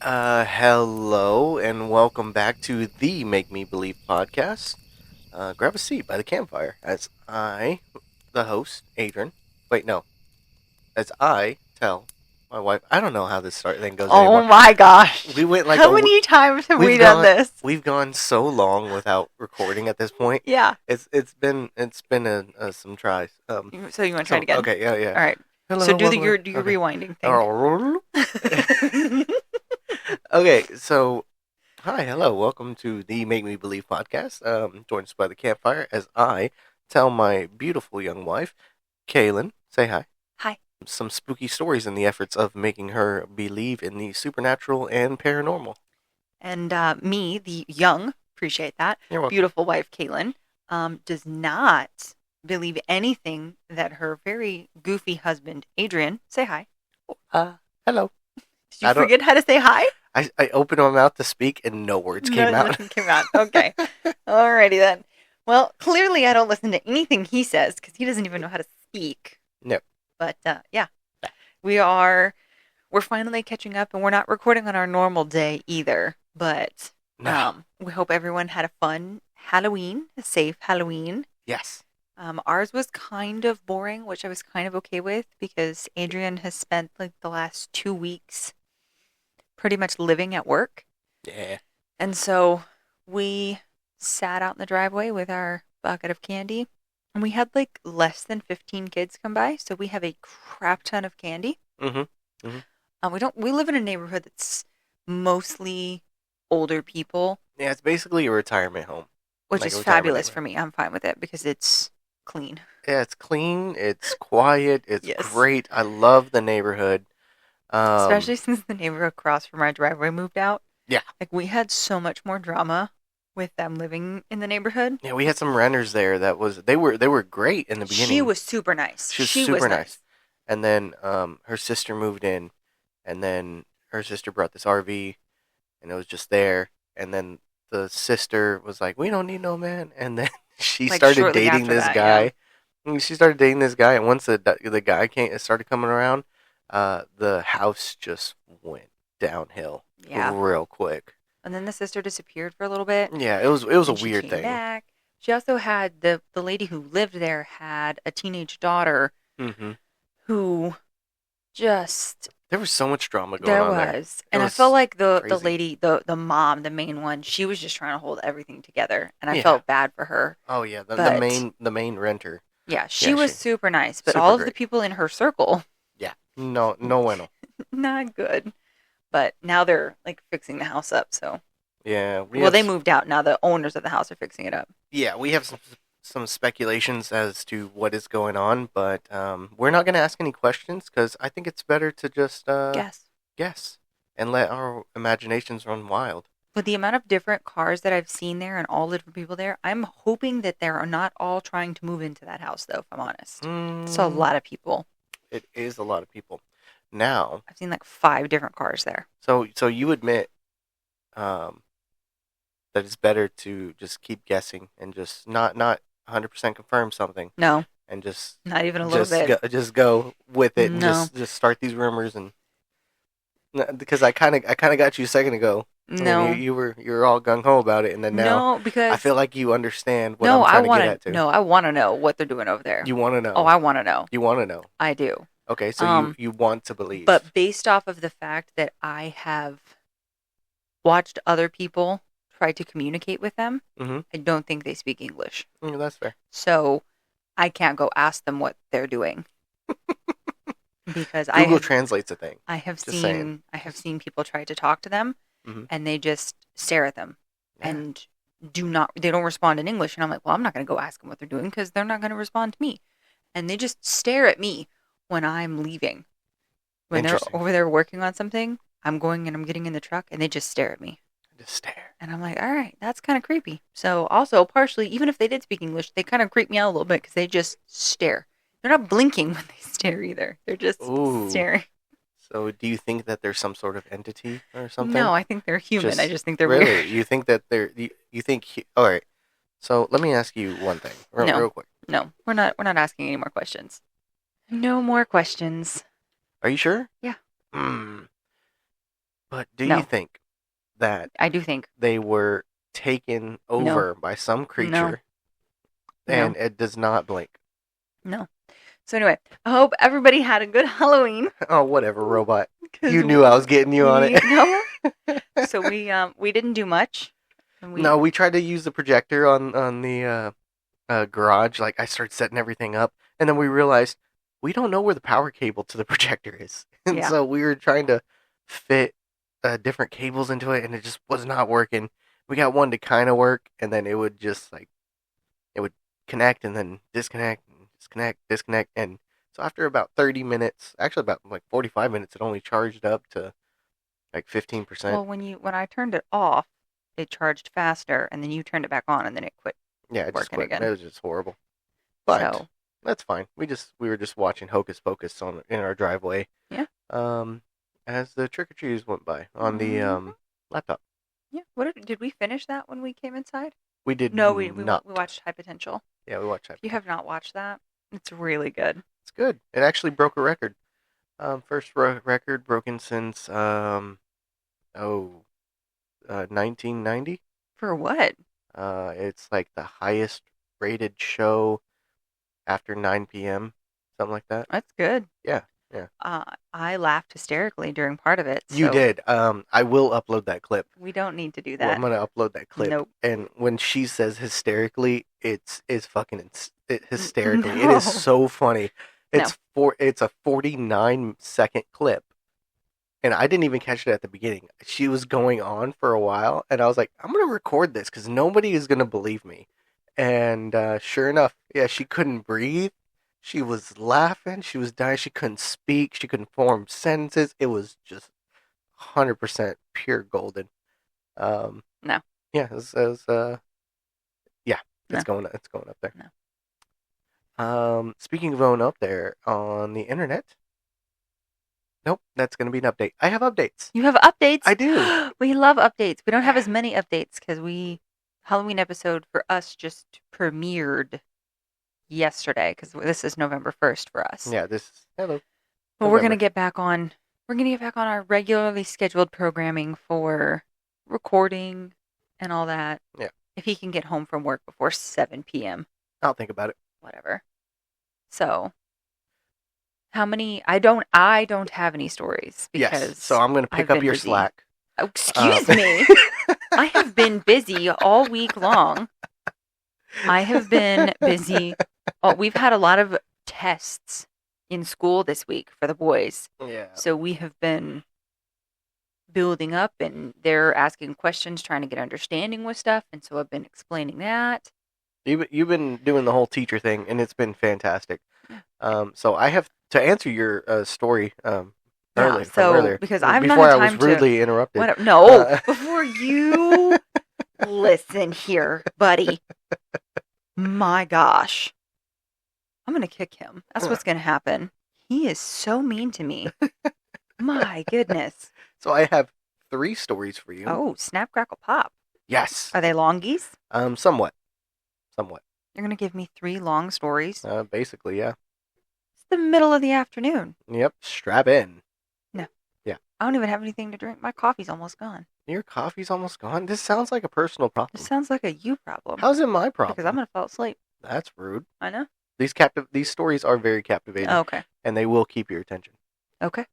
Hello and welcome back to the Make Me Believe podcast. Grab a seat by the campfire as the host, Adrian. Wait, no, as I tell my wife. I don't know how this thing goes Oh anymore. my gosh. We went like How many times have we we've done gone this? we've gone so long without recording at this point. Yeah. It's been some tries. So you want to try it So again? okay, yeah. All right. So Hello, do welcome. your Okay. rewinding thing. Okay, so hi, hello, welcome to the Make Me Believe podcast. Joined us by the campfire as I tell my beautiful young wife, Kaylin, say hi, Hi. some spooky stories in the efforts of making her believe in the supernatural and paranormal. And me, the young, appreciate that, You're welcome. beautiful wife, Caitlin, does not believe anything that her very goofy husband, Adrian, say hi. Hello. Did you I don't. forget how to say hi? I opened my mouth to speak and no words came out. Nothing came out. Okay. Alrighty then. Well, clearly I don't listen to anything he says because he doesn't even know how to speak. No. But yeah, we're finally catching up, and we're not recording on our normal day either. But No. we hope everyone had a fun Halloween, a safe Halloween. Yes. Ours was kind of boring, which I was kind of okay with because Adrian has spent like the last 2 weeks pretty much living at work. Yeah. And so we sat out in the driveway with our bucket of candy, and we had like less than 15 kids come by. So we have a crap ton of candy. Mm-hmm. We live in a neighborhood that's mostly older people, Yeah, it's basically a retirement home. which Like is a retirement fabulous neighborhood. for me. I'm fine with it because it's clean. Yeah, it's clean. It's quiet. It's Yes. great. I love the neighborhood. Especially since the neighbor across from our driveway moved out. Yeah. Like we had so much more drama with them living in the neighborhood. Yeah, we had some renters there they were great in the beginning. She was super nice. She was super nice. And then her sister moved in, and then her sister brought this RV, and it was just there. And then the sister was like, "We don't need no man." And then she Like, started shortly dating after this that, guy. yeah. And she started dating this guy, and once the guy started coming around, the house just went downhill Yeah. real quick. And then the sister disappeared for a little bit. Yeah, it was a And she weird came thing. back. She also had the lady who lived there had a teenage daughter Mm-hmm. who just There was so much drama going there on there. was. And I was felt like the crazy. lady, the mom, the main one, she was just trying to hold everything together. And I Yeah. felt bad for her. Oh yeah, the But- main renter. Yeah, she Yeah, was she- super nice. But super all of the great. people in her circle, Yeah, no bueno. not good. But now they're like fixing the house up. So, Yeah, they moved out. Now the owners of the house are fixing it up. Yeah, we have some speculations as to what is going on, but we're not going to ask any questions because I think it's better to just guess and let our imaginations run wild. With the amount of different cars that I've seen there and all the different people there, I'm hoping that they are not all trying to move into that house, though, if I'm honest. It's a lot of people. It is a lot of people. Now, I've seen like 5 different cars there. so you admit that it's better to just keep guessing and just not 100% confirm something No, and just not even a little bit. just go with it and No. just start these rumors and because I kind of got you a second ago. No. And you were all gung ho about it, and then now No, because I feel like you understand what no, I'm I trying to want get at to. too. No, I want to know what they're doing over there. You want to know? Oh, I want to know. You want to know? I do. Okay, so you want to believe, But based off of the fact that I have watched other people try to communicate with them, Mhm. I don't think they speak English. That's fair. So I can't go ask them what they're doing because Google translates a thing. I have Just seen saying. I have seen people try to talk to them, Mhm. and they just stare at them Yeah. and they don't respond in English. And I'm like, well, I'm not going to go ask them what they're doing because they're not going to respond to me. And they just stare at me when I'm leaving. When they're Interesting. over there working on something, I'm going and I'm getting in the truck, and they just stare at me. Just stare. And I'm like, all right, that's kind of creepy. So also, partially, even if they did speak English, they kind of creep me out a little bit because they just stare. They're not blinking when they stare either. They're just Ooh. staring. So, do you think that there's some sort of entity or something? No, I think they're human. I just think they're really? weird. You think that you think? All right. So let me ask you one thing, real quick. No, we're not asking any more questions. No more questions. Are you sure? Yeah. But do you No, think that I do think. they were taken No, over by some no, creature no, and it does not blink? no. So anyway, I hope everybody had a good Halloween. Oh, whatever, robot. Cause You knew I was getting you on it. no. So we didn't do much, and No, we tried to use the projector on the garage. Like I started setting everything up, and then we realized we don't know where the power cable to the projector is, and yeah. so we were trying to fit different cables into it, and it just was not working. We got one to kind of work, and then it would just like it would connect and then disconnect and disconnect, and so after about 30 minutes, actually about like 45 minutes, it only charged up to like 15%. Well, when I turned it off, it charged faster, and then you turned it back on, and then it quit Yeah, it just working quit. It again. was just horrible. But So that's fine. We were just watching Hocus Pocus on in our driveway. yeah. Um, as the trick or treaters went by on the Mhm. laptop. Yeah. What did we finish that when we came inside? We did No, not. we watched High Potential. Yeah, we watched If that. you have not watched that, it's really good. It's good. It actually broke a record. First record broken since 1990. For what? It's like the highest rated show after 9 p.m. Something like that. That's good. Yeah, yeah. I laughed hysterically during part of it. You So did. I will upload that clip. we don't need to do Well, that. I'm gonna upload that clip. Nope. And when she says hysterically, it's fucking hysterically. It No. is so funny. No. It's a 49-second clip, and I didn't even catch it at the beginning. She was going on for a while, and I was like, I'm gonna record this because nobody is gonna believe me. And sure enough, yeah, she couldn't breathe. She was laughing. She was dying. She couldn't speak. She couldn't form sentences. It was just 100% pure golden. No. Yeah, yeah, No. it's going up there. No. Speaking of going up there on the internet, nope, that's gonna be an update. I have updates. You have updates? I do. We love updates. We don't have as many updates because Halloween episode for us just premiered yesterday because this is November 1st for us. Yeah, hello. But we're gonna get back on our regularly scheduled programming for recording and all that. Yeah. If he can get home from work before 7 p.m. I'll think about it. Whatever. So how many I don't have any stories because yes. So I'm gonna pick up your busy. slack. Oh, excuse me. I have been busy all week long. I have been busy. Oh, we've had a lot of tests in school this week for the boys. Yeah. So we have been building up and they're asking questions, trying to get understanding with stuff. And so I've been explaining that. You've been doing the whole teacher thing, and it's been fantastic. So I have to answer your story earlier. Because I have before not I had was time rudely interrupted. No, before you listen here, buddy. My gosh. I'm going to kick him. That's what's going to happen. He is so mean to me. My goodness. So I have 3 stories for you. Oh, snap, crackle, pop. Yes. Are they longies? Somewhat. You're going to give me 3 long stories? Basically, yeah. It's the middle of the afternoon. Yep. Strap in. No. Yeah. I don't even have anything to drink. My coffee's almost gone. Your coffee's almost gone? This sounds like a personal problem. This sounds like a you problem. How's it my problem? Because I'm going to fall asleep. That's rude. I know. These stories are very captivating. Oh, okay. And they will keep your attention. Okay.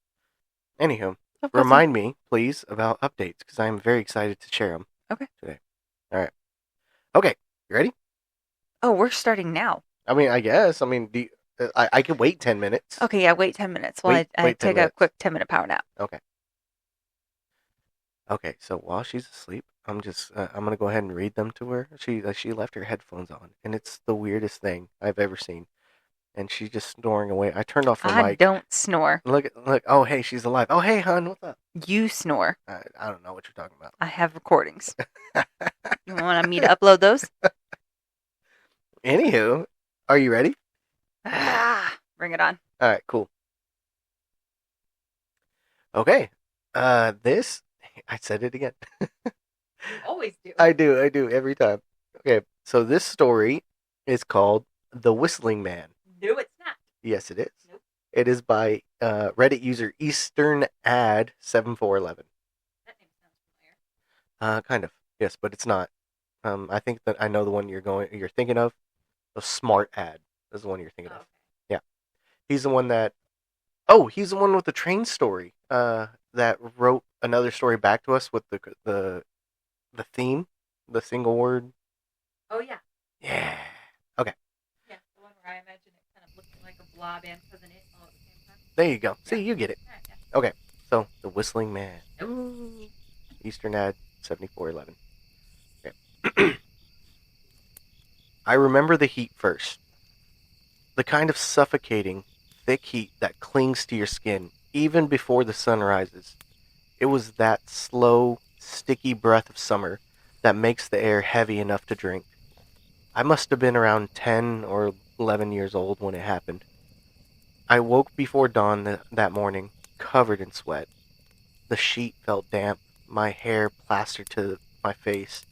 Anywho, remind me, please, about updates, because I am very excited to share them. Okay. Today. All right. Okay. You ready? Oh, we're starting now. I mean, I guess. I mean, I can wait 10 minutes. Okay, yeah, wait 10 minutes while I take a quick 10-minute power nap. Okay. Okay, so while she's asleep, I'm gonna go ahead and read them to her. She left her headphones on, and it's the weirdest thing I've ever seen. And she's just snoring away. I turned off her mic. I don't snore. Look! Oh, hey, she's alive. Oh, hey, hon, what's up? You snore. I don't know what you're talking about. I have recordings. You want me to upload those? Anywho, are you ready? Bring it on. All right, cool. Okay, this I said it again. Always do. I do every time. Okay, so this story is called "The Whistling Man." No, it's not. Yes, it is. Nope. It is by Reddit user EasternAd7411. Kind of. Yes, but it's not. I think that I know the one you're thinking of. The smart ad is the one you're thinking Oh, of. okay. Yeah, he's the one that. Oh, he's the one with the train story. That wrote another story back to us with the theme, the single word. Oh yeah. Yeah. Okay. Yeah, the one where I imagine it kind of looking like a blob and cousin it all at the same time. There you go. Yeah. See, you get it. Yeah, yeah. Okay. So the Whistling Man. Nope. Ooh. Eastern ad 7411. Okay. I remember the heat first. The kind of suffocating, thick heat that clings to your skin even before the sun rises. It was that slow, sticky breath of summer that makes the air heavy enough to drink. I must have been around 10 or 11 years old when it happened. I woke before dawn that morning, covered in sweat. The sheet felt damp, my hair plastered to my face,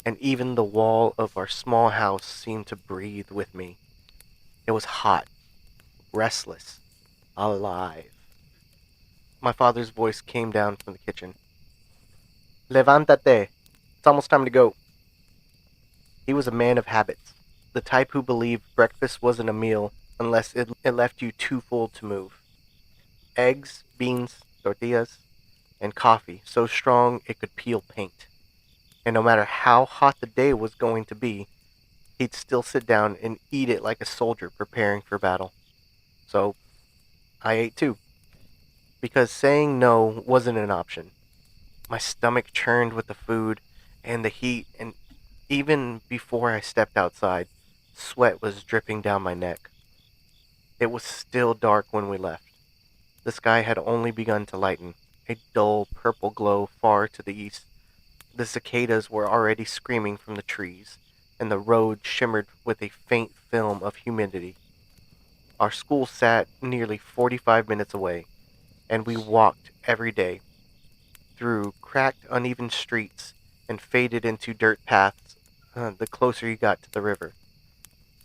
and even the wall of our small house seemed to breathe with me. It was hot, restless, alive. My father's voice came down from the kitchen. Levántate. It's almost time to go. He was a man of habits, the type who believed breakfast wasn't a meal unless it left you too full to move. Eggs, beans, tortillas, and coffee so strong it could peel paint. And no matter how hot the day was going to be, he'd still sit down and eat it like a soldier preparing for battle. So I ate too, because saying no wasn't an option. My stomach churned with the food and the heat, and even before I stepped outside, sweat was dripping down my neck. It was still dark when we left. The sky had only begun to lighten, a dull purple glow far to the east. The cicadas were already screaming from the trees, and the road shimmered with a faint film of humidity. Our school sat nearly 45 minutes away, and we walked every day through cracked, uneven streets and faded into dirt paths the closer you got to the river.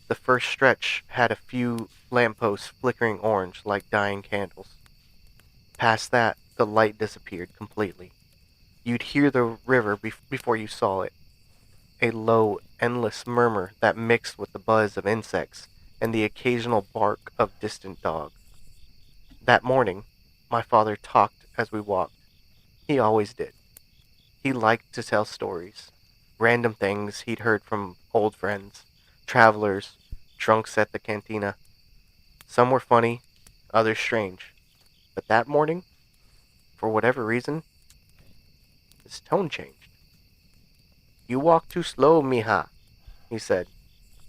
The first stretch had a few lampposts flickering orange like dying candles. Past that, the light disappeared completely. You'd hear the river before you saw it, a low, endless murmur that mixed with the buzz of insects and the occasional bark of distant dogs. That morning, my father talked as we walked. He always did. He liked to tell stories, random things he'd heard from old friends, travelers, drunks at the cantina. Some were funny, others strange. But that morning, for whatever reason, his tone changed. You walk too slow, mija, he said.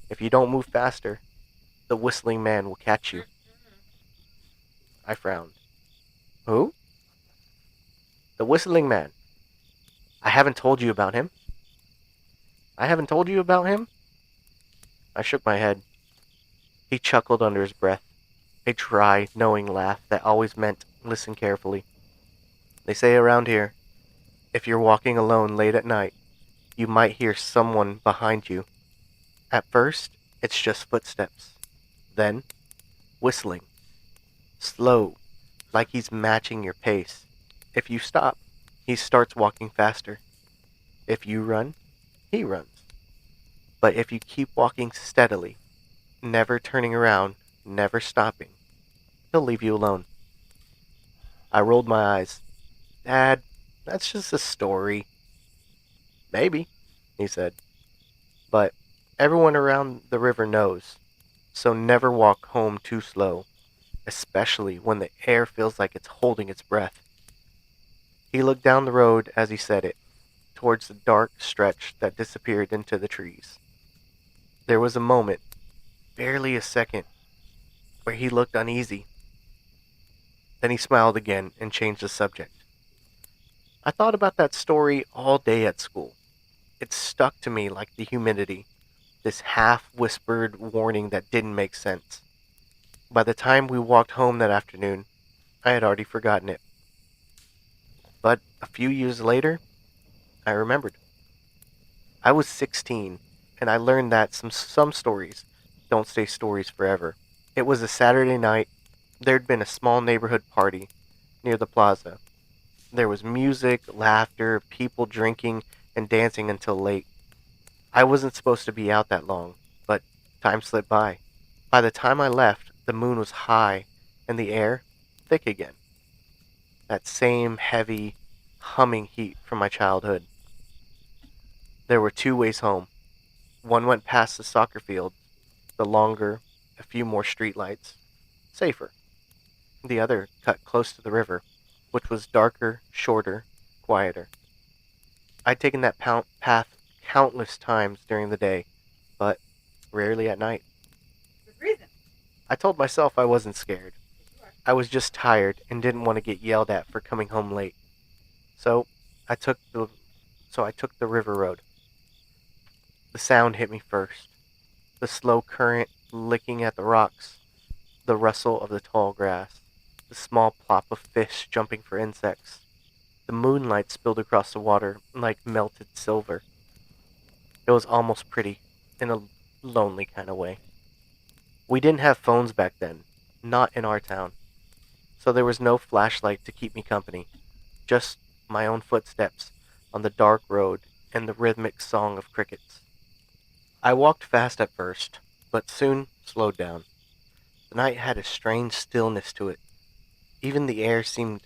If you don't move faster, the whistling man will catch you. I frowned. Who? The whistling man. I haven't told you about him. I haven't told you about him? I shook my head. He chuckled under his breath, a dry, knowing laugh that always meant listen carefully. They say around here, if you're walking alone late at night, you might hear someone behind you. At first, it's just footsteps. Then, whistling. Slow, like he's matching your pace. If you stop, he starts walking faster. If you run, he runs. But if you keep walking steadily, never turning around, never stopping, he'll leave you alone. I rolled my eyes. Dad, that's just a story. Maybe, he said. But everyone around the river knows, so never walk home too slow, especially when the air feels like it's holding its breath. He looked down the road as he said it, towards the dark stretch that disappeared into the trees. There was a moment, barely a second, where he looked uneasy. Then he smiled again and changed the subject. I thought about that story all day at school. It stuck to me like the humidity, this half whispered warning that didn't make sense. By the time we walked home that afternoon, I had already forgotten it. But a few years later, I remembered. I was 16, and I learned that some stories don't stay stories forever. It was a Saturday night. There'd been a small neighborhood party near the plaza. There was music, laughter, people drinking and dancing until late. I wasn't supposed to be out that long, but time slipped by. By the time I left, the moon was high and the air thick again. That same heavy, humming heat from my childhood. There were two ways home. One went past the soccer field, the longer, a few more streetlights, safer. The other cut close to the river, which was darker, shorter, quieter. I'd taken that path countless times during the day, but rarely at night. With reason. I told myself I wasn't scared. I was just tired and didn't want to get yelled at for coming home late. So I took the so I took the river road. The sound hit me first. The slow current licking at the rocks, the rustle of the tall grass, the small plop of fish jumping for insects. The moonlight spilled across the water like melted silver. It was almost pretty, in a lonely kind of way. We didn't have phones back then, not in our town, so there was no flashlight to keep me company, just my own footsteps on the dark road and the rhythmic song of crickets. I walked fast at first, but soon slowed down. The night had a strange stillness to it. Even the air seemed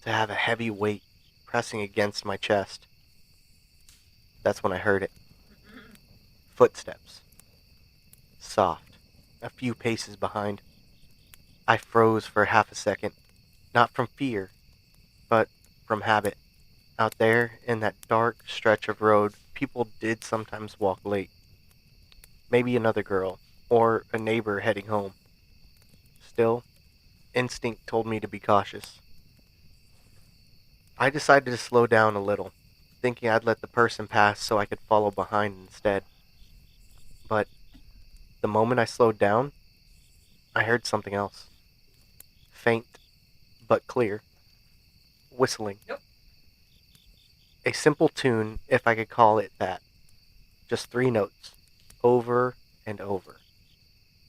to have a heavy weight pressing against my chest. That's when I heard it. Footsteps. Soft. A few paces behind. I froze for half a second, not from fear, but from habit. Out there, in that dark stretch of road, people did sometimes walk late. Maybe another girl, or a neighbor heading home. Still, instinct told me to be cautious. I decided to slow down a little, thinking I'd let the person pass so I could follow behind instead. But the moment I slowed down, I heard something else. Faint, but clear. Whistling. Nope. A simple tune, if I could call it that. Just three notes, over and over.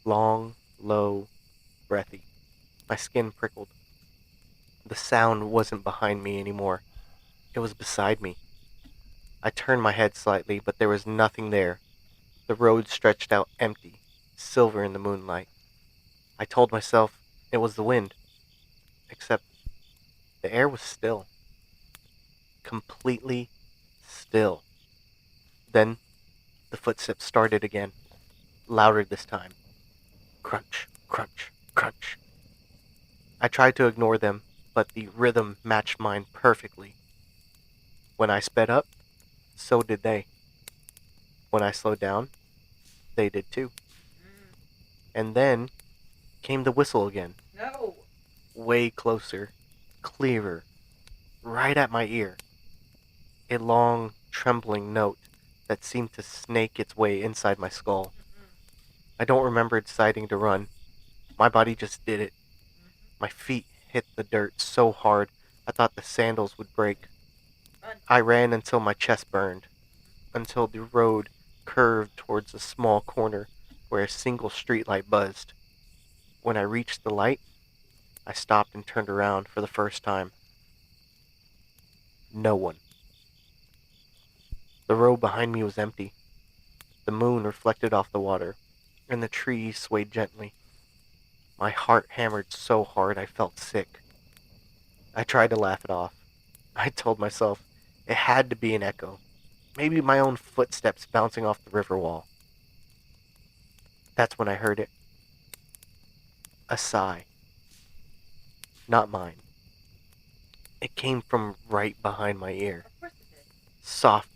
Long, low, breathy. My skin prickled. The sound wasn't behind me anymore. It was beside me. I turned my head slightly, but there was nothing there. The road stretched out empty, silver in the moonlight. I told myself it was the wind, except the air was still. Completely still. Then the footsteps started again, louder this time. Crunch, crunch, crunch. I tried to ignore them, but the rhythm matched mine perfectly. When I sped up, so did they. When I slowed down, they did too. And then came the whistle again, No. way closer, clearer, right at my ear. A long, trembling note that seemed to snake its way inside my skull. I don't remember deciding to run. My body just did it. My feet hit the dirt so hard I thought the sandals would break. Run. I ran until my chest burned, until the road curved towards a small corner where a single streetlight buzzed. When I reached the light, I stopped and turned around for the first time. No one. The road behind me was empty. The moon reflected off the water, and the trees swayed gently. My heart hammered so hard I felt sick. I tried to laugh it off. I told myself it had to be an echo. Maybe my own footsteps bouncing off the river wall. That's when I heard it. A sigh. Not mine. It came from right behind my ear. Of course it did. Soft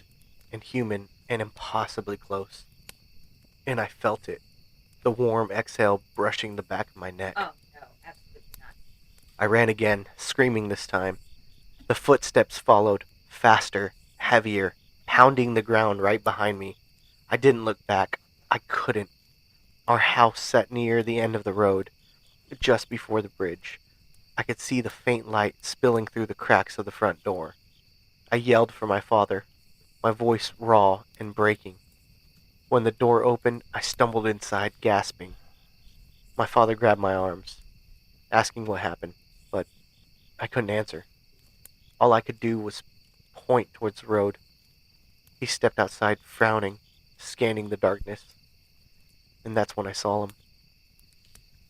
and human and impossibly close. And I felt it. The warm exhale brushing the back of my neck. Oh, no, absolutely not. I ran again, screaming this time. The footsteps followed, faster, heavier, pounding the ground right behind me. I didn't look back. I couldn't. Our house sat near the end of the road, just before the bridge. I could see the faint light spilling through the cracks of the front door. I yelled for my father, my voice raw and breaking. When the door opened, I stumbled inside, gasping. My father grabbed my arms, asking what happened, but I couldn't answer. All I could do was point towards the road. He stepped outside, frowning, scanning the darkness, and that's when I saw him.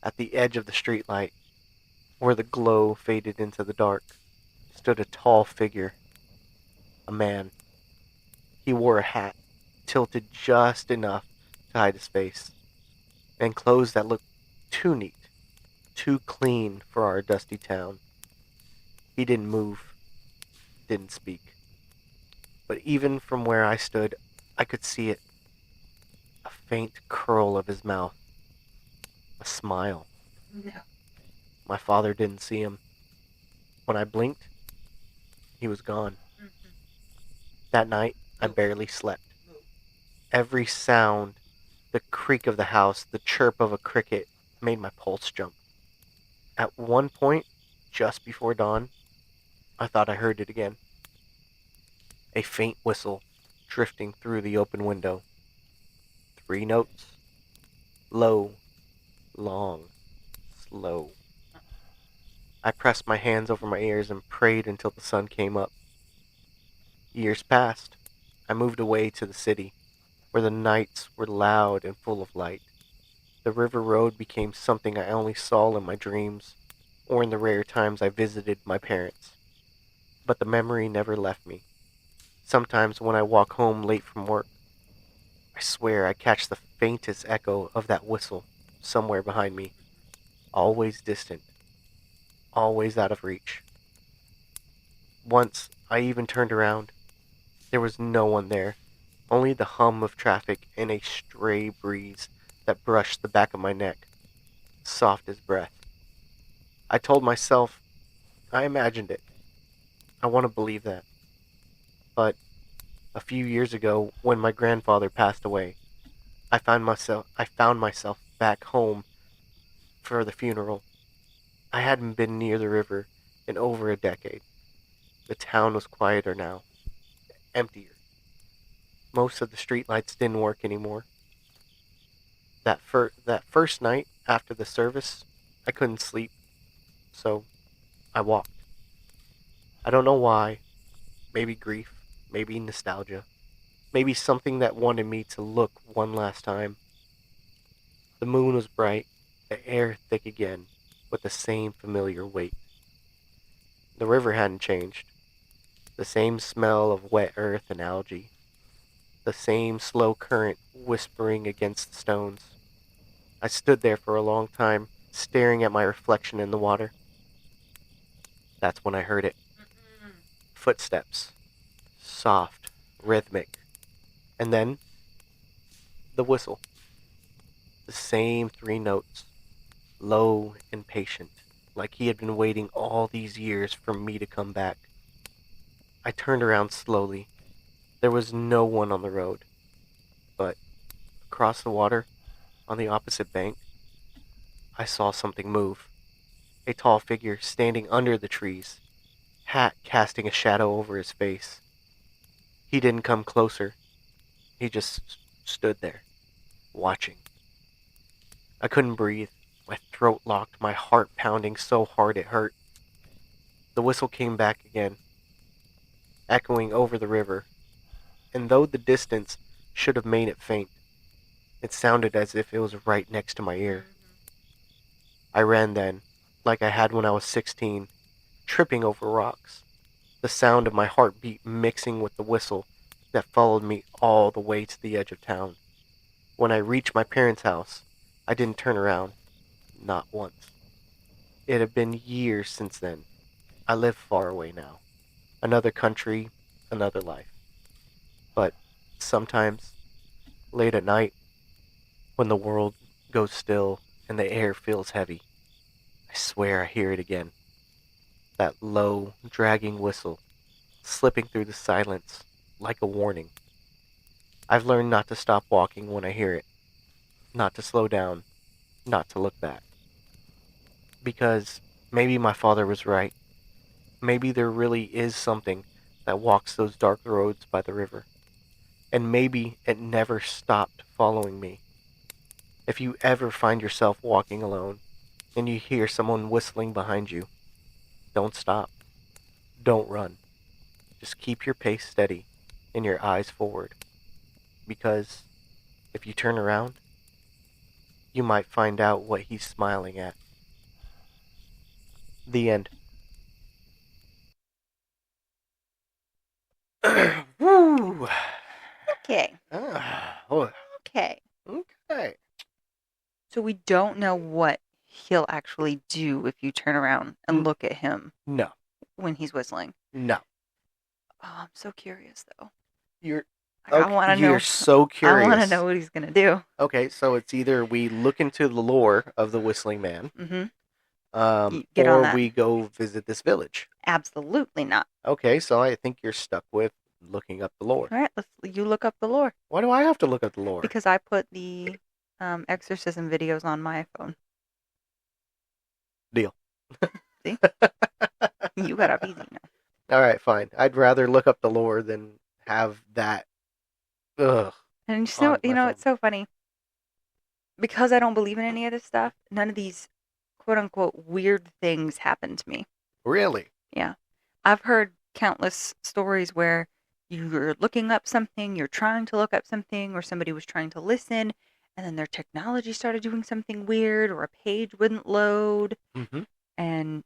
At the edge of the streetlight, where the glow faded into the dark, stood a tall figure, a man. He wore a hat, tilted just enough to hide his face, and clothes that looked too neat, too clean for our dusty town. He didn't move, didn't speak. But even from where I stood, I could see it, a faint curl of his mouth, a smile. No. My father didn't see him. When I blinked, he was gone. Mm-hmm. That night, I barely slept. Every sound, the creak of the house, the chirp of a cricket, made my pulse jump. At one point, just before dawn, I thought I heard it again. A faint whistle drifting through the open window. 3 notes. Low, long, slow. I pressed my hands over my ears and prayed until the sun came up. Years passed. I moved away to the city, where the nights were loud and full of light. The river road became something I only saw in my dreams, or in the rare times I visited my parents. But the memory never left me. Sometimes when I walk home late from work, I swear I catch the faintest echo of that whistle somewhere behind me, always distant, always out of reach. Once I even turned around. There was no one there, only the hum of traffic and a stray breeze that brushed the back of my neck, soft as breath. I told myself I imagined it. I want to believe that. But a few years ago, when my grandfather passed away, I found myself back home for the funeral. I hadn't been near the river in over a decade. The town was quieter now, emptier. Most of the streetlights didn't work anymore. That first night after the service, I couldn't sleep, so I walked. I don't know why. Maybe grief, maybe nostalgia, maybe something that wanted me to look one last time. The moon was bright, the air thick again, with the same familiar weight. The river hadn't changed. The same smell of wet earth and algae. The same slow current whispering against the stones. I stood there for a long time, staring at my reflection in the water. That's when I heard it. Footsteps. Soft, rhythmic. And then, the whistle. The same 3 notes. Low and patient, like he had been waiting all these years for me to come back. I turned around slowly. There was no one on the road, but across the water, on the opposite bank, I saw something move. A tall figure standing under the trees, hat casting a shadow over his face. He didn't come closer. He just stood there, watching. I couldn't breathe. My throat locked, my heart pounding so hard it hurt. The whistle came back again, echoing over the river, and though the distance should have made it faint, it sounded as if it was right next to my ear. I ran then, like I had when I was 16, tripping over rocks, the sound of my heartbeat mixing with the whistle that followed me all the way to the edge of town. When I reached my parents' house, I didn't turn around, not once. It had been years since then. I live far away now. Another country, another life. But sometimes, late at night, when the world goes still and the air feels heavy, I swear I hear it again. That low, dragging whistle, slipping through the silence like a warning. I've learned not to stop walking when I hear it, not to slow down, not to look back. Because maybe my father was right. Maybe there really is something that walks those dark roads by the river. And maybe it never stopped following me. If you ever find yourself walking alone and you hear someone whistling behind you, don't stop. don't run. Just keep your pace steady and your eyes forward. Because if you turn around, you might find out what he's smiling at. The end. Woo! Okay. Oh, Okay. okay. So we don't know what he'll actually do if you turn around and look at him No. when he's whistling. No. Oh, I'm so curious though. You're I want to know. You're so curious. I want to know what he's gonna do. Okay, so it's either we look into the lore of the Whistling Man, Get on or that. we go visit this village. Absolutely not. Okay, so I think you're stuck with looking up the lore. All right, you look up the lore. Why do I have to look up the lore? Because I put the exorcism videos on my phone. Deal. See? You got up easy now. All right, fine. I'd rather look up the lore than have that. Ugh. And you know, it's so funny. Because I don't believe in any of this stuff, none of these quote unquote weird things happen to me. Really? Yeah. I've heard countless stories where you're looking up something, you're trying to look up something, or somebody was trying to listen, and then their technology started doing something weird, or a page wouldn't load. Mm-hmm. And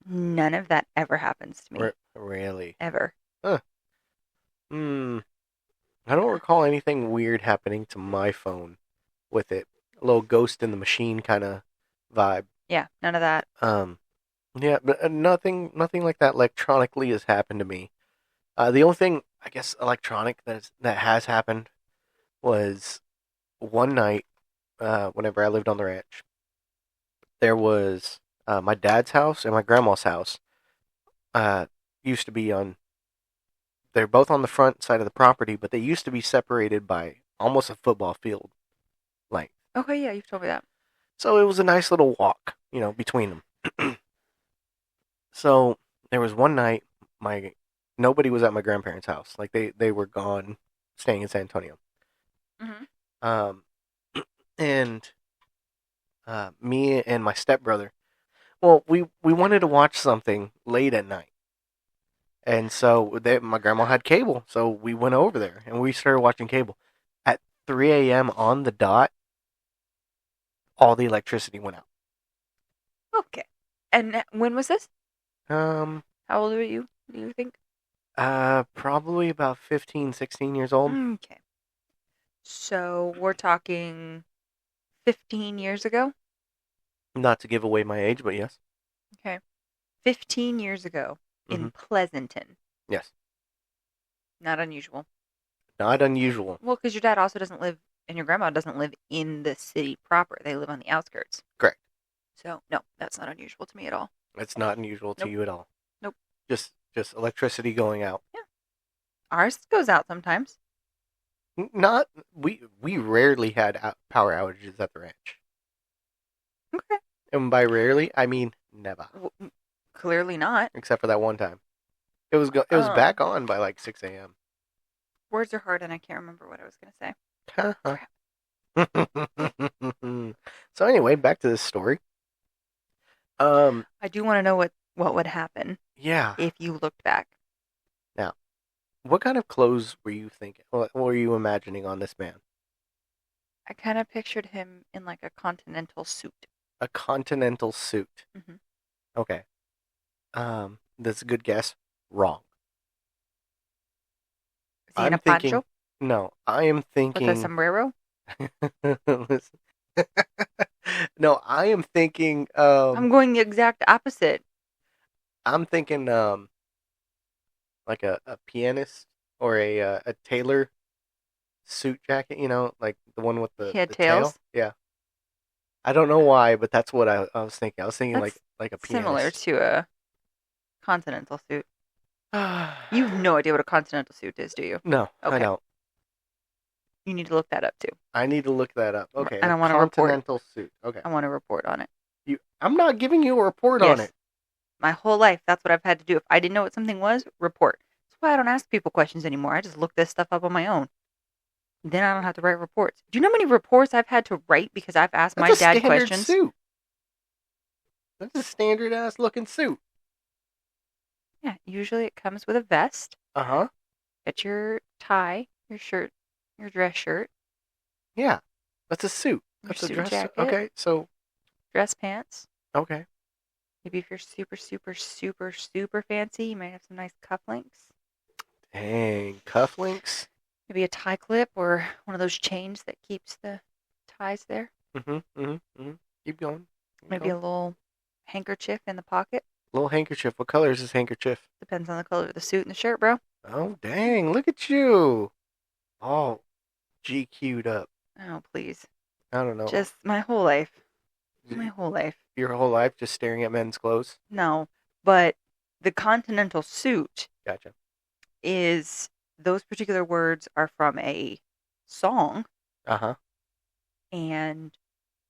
none of that ever happens to me. Really? Ever. Huh. I don't recall anything weird happening to my phone with it. A little ghost in the machine kind of vibe. Yeah, none of that. Yeah, but nothing like that electronically has happened to me. The only thing I guess electronic that has happened was one night, whenever I lived on the ranch. There was my dad's house and my grandma's house. Used to be on. They're both on the front side of the property, but they used to be separated by almost a football field length. Okay, yeah, you've told me that. So it was a nice little walk, between them. So there was one night nobody was at my grandparents' house. Like they were gone, staying in San Antonio. Mm-hmm. And me and my stepbrother. Well, we wanted to watch something late at night, and so my grandma had cable, so we went over there and we started watching cable. At 3 a.m. on the dot, all the electricity went out. Okay. And when was this? How old were you, do you think? Probably about 15, 16 years old. Okay. So we're talking 15 years ago? Not to give away my age, but yes. Okay. 15 years ago in Pleasanton. Yes. Not unusual. Not unusual. Well, because your dad also doesn't live, and your grandma doesn't live in the city proper. They live on the outskirts. Correct. So, no, that's not unusual to me at all. It's not unusual to you at all. Nope. Just electricity going out. Yeah. Ours goes out sometimes. Not we rarely had power outages at the ranch. Okay. And by rarely, I mean never. Clearly not. Except for that one time. It was back on by like 6 a.m. Words are hard, and I can't remember what I was going to say. So anyway, back to this story. I do want to know what would happen. Yeah. If you looked back. Now, what kind of clothes were you thinking? What were you imagining on this man? I kind of pictured him in like a continental suit. A continental suit. Mm-hmm. Okay. That's a good guess. Wrong. Is he in a poncho? No, I am thinking. With a sombrero? No, I am thinking. I'm going the exact opposite. I'm thinking like a pianist or a tailor suit jacket. Like the one with the tails. Tail. Yeah. I don't know why, but that's what I was thinking. I was thinking that's like a pianist. Similar to a continental suit. You have no idea what a continental suit is, do you? No, okay. I don't. You need to look that up too. I need to look that up. Okay. And I want to report. Continental suit. Okay. I want to report on it. I'm not giving you a report on it. My whole life, that's what I've had to do. If I didn't know what something was, report. That's why I don't ask people questions anymore. I just look this stuff up on my own. Then I don't have to write reports. Do you know how many reports I've had to write because I've asked my dad questions? Suit. That's a standard ass looking suit. Yeah, usually it comes with a vest. Uh-huh. Get your tie, your shirt, your dress shirt, Yeah. That's a suit. your That's a suit dress. jacket, Okay, so, dress pants. okay. Maybe if you're super, super, super, super fancy, you might have some nice cufflinks. Dang. Cufflinks? Maybe a tie clip or one of those chains that keeps the ties there. Mm-hmm, mm-hmm, mm-hmm. Keep going. Keep Maybe a going. little handkerchief in the pocket. Little handkerchief. What color is this handkerchief? Depends on the color of the suit and the shirt, bro. Oh, dang. Look at you. All GQ'd up. Oh, please. I don't know. Just my whole life. My whole life. Your whole life just staring at men's clothes? No, but the continental suit Gotcha. is, those particular words are from a song. Uh-huh. And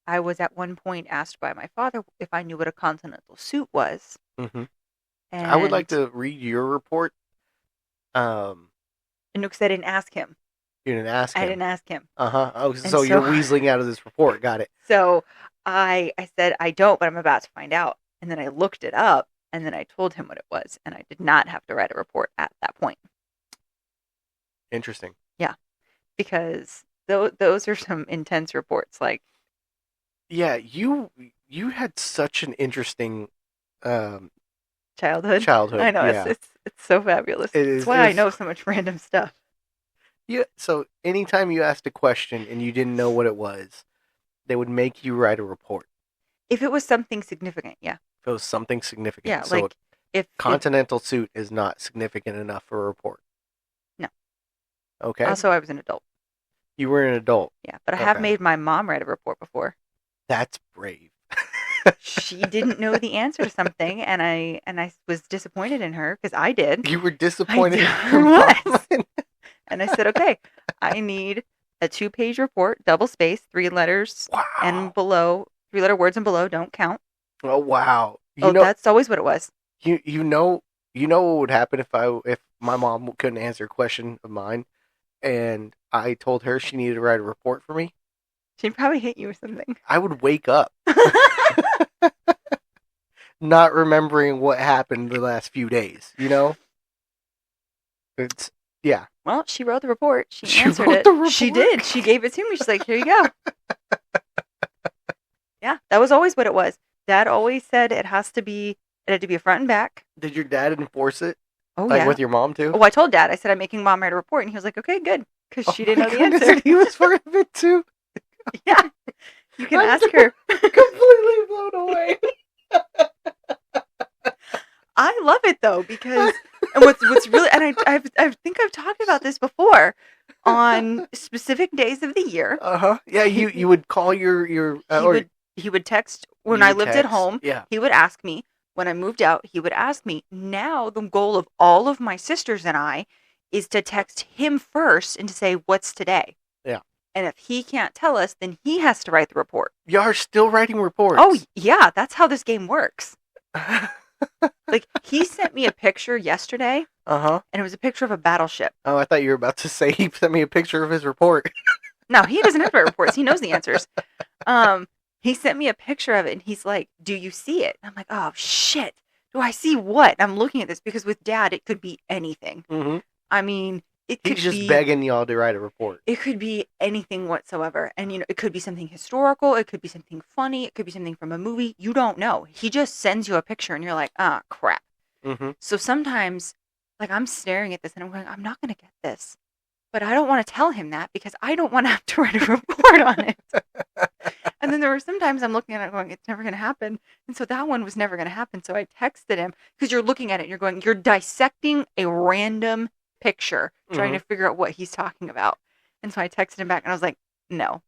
I was at one point asked by my father if I knew what a continental suit was. Mm-hmm. And I would like to read your report. no, because I didn't ask him. You didn't ask him. I didn't ask him. Uh-huh. Oh, And so you're weaseling out of this report. Got it. So I said, I don't, but I'm about to find out. And then I looked it up, and then I told him what it was, and I did not have to write a report at that point. Interesting. Yeah, because those are some intense reports. Like, Yeah, you had such an interesting childhood. childhood. I know, Yeah. it's so fabulous. It That's is. why I know so much random stuff. Yeah. So anytime you asked a question and you didn't know what it was, they would make you write a report. If it was something significant, yeah. If it was something significant. Yeah, so like if continental suit is not significant enough for a report. No. Okay. Also, I was an adult. You were an adult. Yeah, but I have Okay. made my mom write a report before. That's brave. She didn't know the answer to something, and I was disappointed in her because I did. You were disappointed. I was. And I said, okay, I need a 2-page report, double space, 3 letters Wow. and below, 3-letter words and below don't count. Oh wow. You know, that's always what it was. you know what would happen if my mom couldn't answer a question of mine and I told her she needed to write a report for me? She'd probably hit you or something. I would wake up not remembering what happened the last few days, you know? It's yeah. Well, she wrote the report. She answered wrote it. the report? She did. She gave it to me. She's like, here you go. Yeah, that was always what it was. Dad always said it had to be a front and back. Did your dad enforce it? Oh, Like yeah. with your mom too? Oh, I told Dad. I said, I'm making Mom write a report. And he was like, okay, good. Because she didn't know the goodness, answer. He was part of it too. Yeah. You can I'm ask her. Completely blown away. I love it though, because and what's really, and I think I've talked about this before, on specific days of the year. Yeah, you would call your he would text when you I would lived at text. home. Yeah. He would ask me. When I moved out, he would ask me. Now the goal of all of my sisters and I is to text him first and to say, what's today? Yeah. And if he can't tell us, then he has to write the report. You are still writing reports. Oh, yeah. That's how this game works. Like, he sent me a picture yesterday, Uh-huh. and it was a picture of a battleship. Oh, I thought you were about to say he sent me a picture of his report. No, he doesn't have to write reports. He knows the answers. He sent me a picture of it, and he's like, do you see it? And I'm like, oh, shit. Do I see what? And I'm looking at this because with Dad, it could be anything. Mm-hmm. I mean, it could He's just be begging y'all to write a report. It could be anything whatsoever. And, it could be something historical. It could be something funny. It could be something from a movie. You don't know. He just sends you a picture, and you're like, ah, crap. Mm-hmm. So sometimes, like, I'm staring at this, and I'm going, I'm not going to get this. But I don't want to tell him that because I don't want to have to write a report on it. And then there were sometimes I'm looking at it going, it's never going to happen. And so that one was never going to happen. So I texted him because you're looking at it and you're going, you're dissecting a random picture, trying to figure out what he's talking about. And so I texted him back and I was like, no.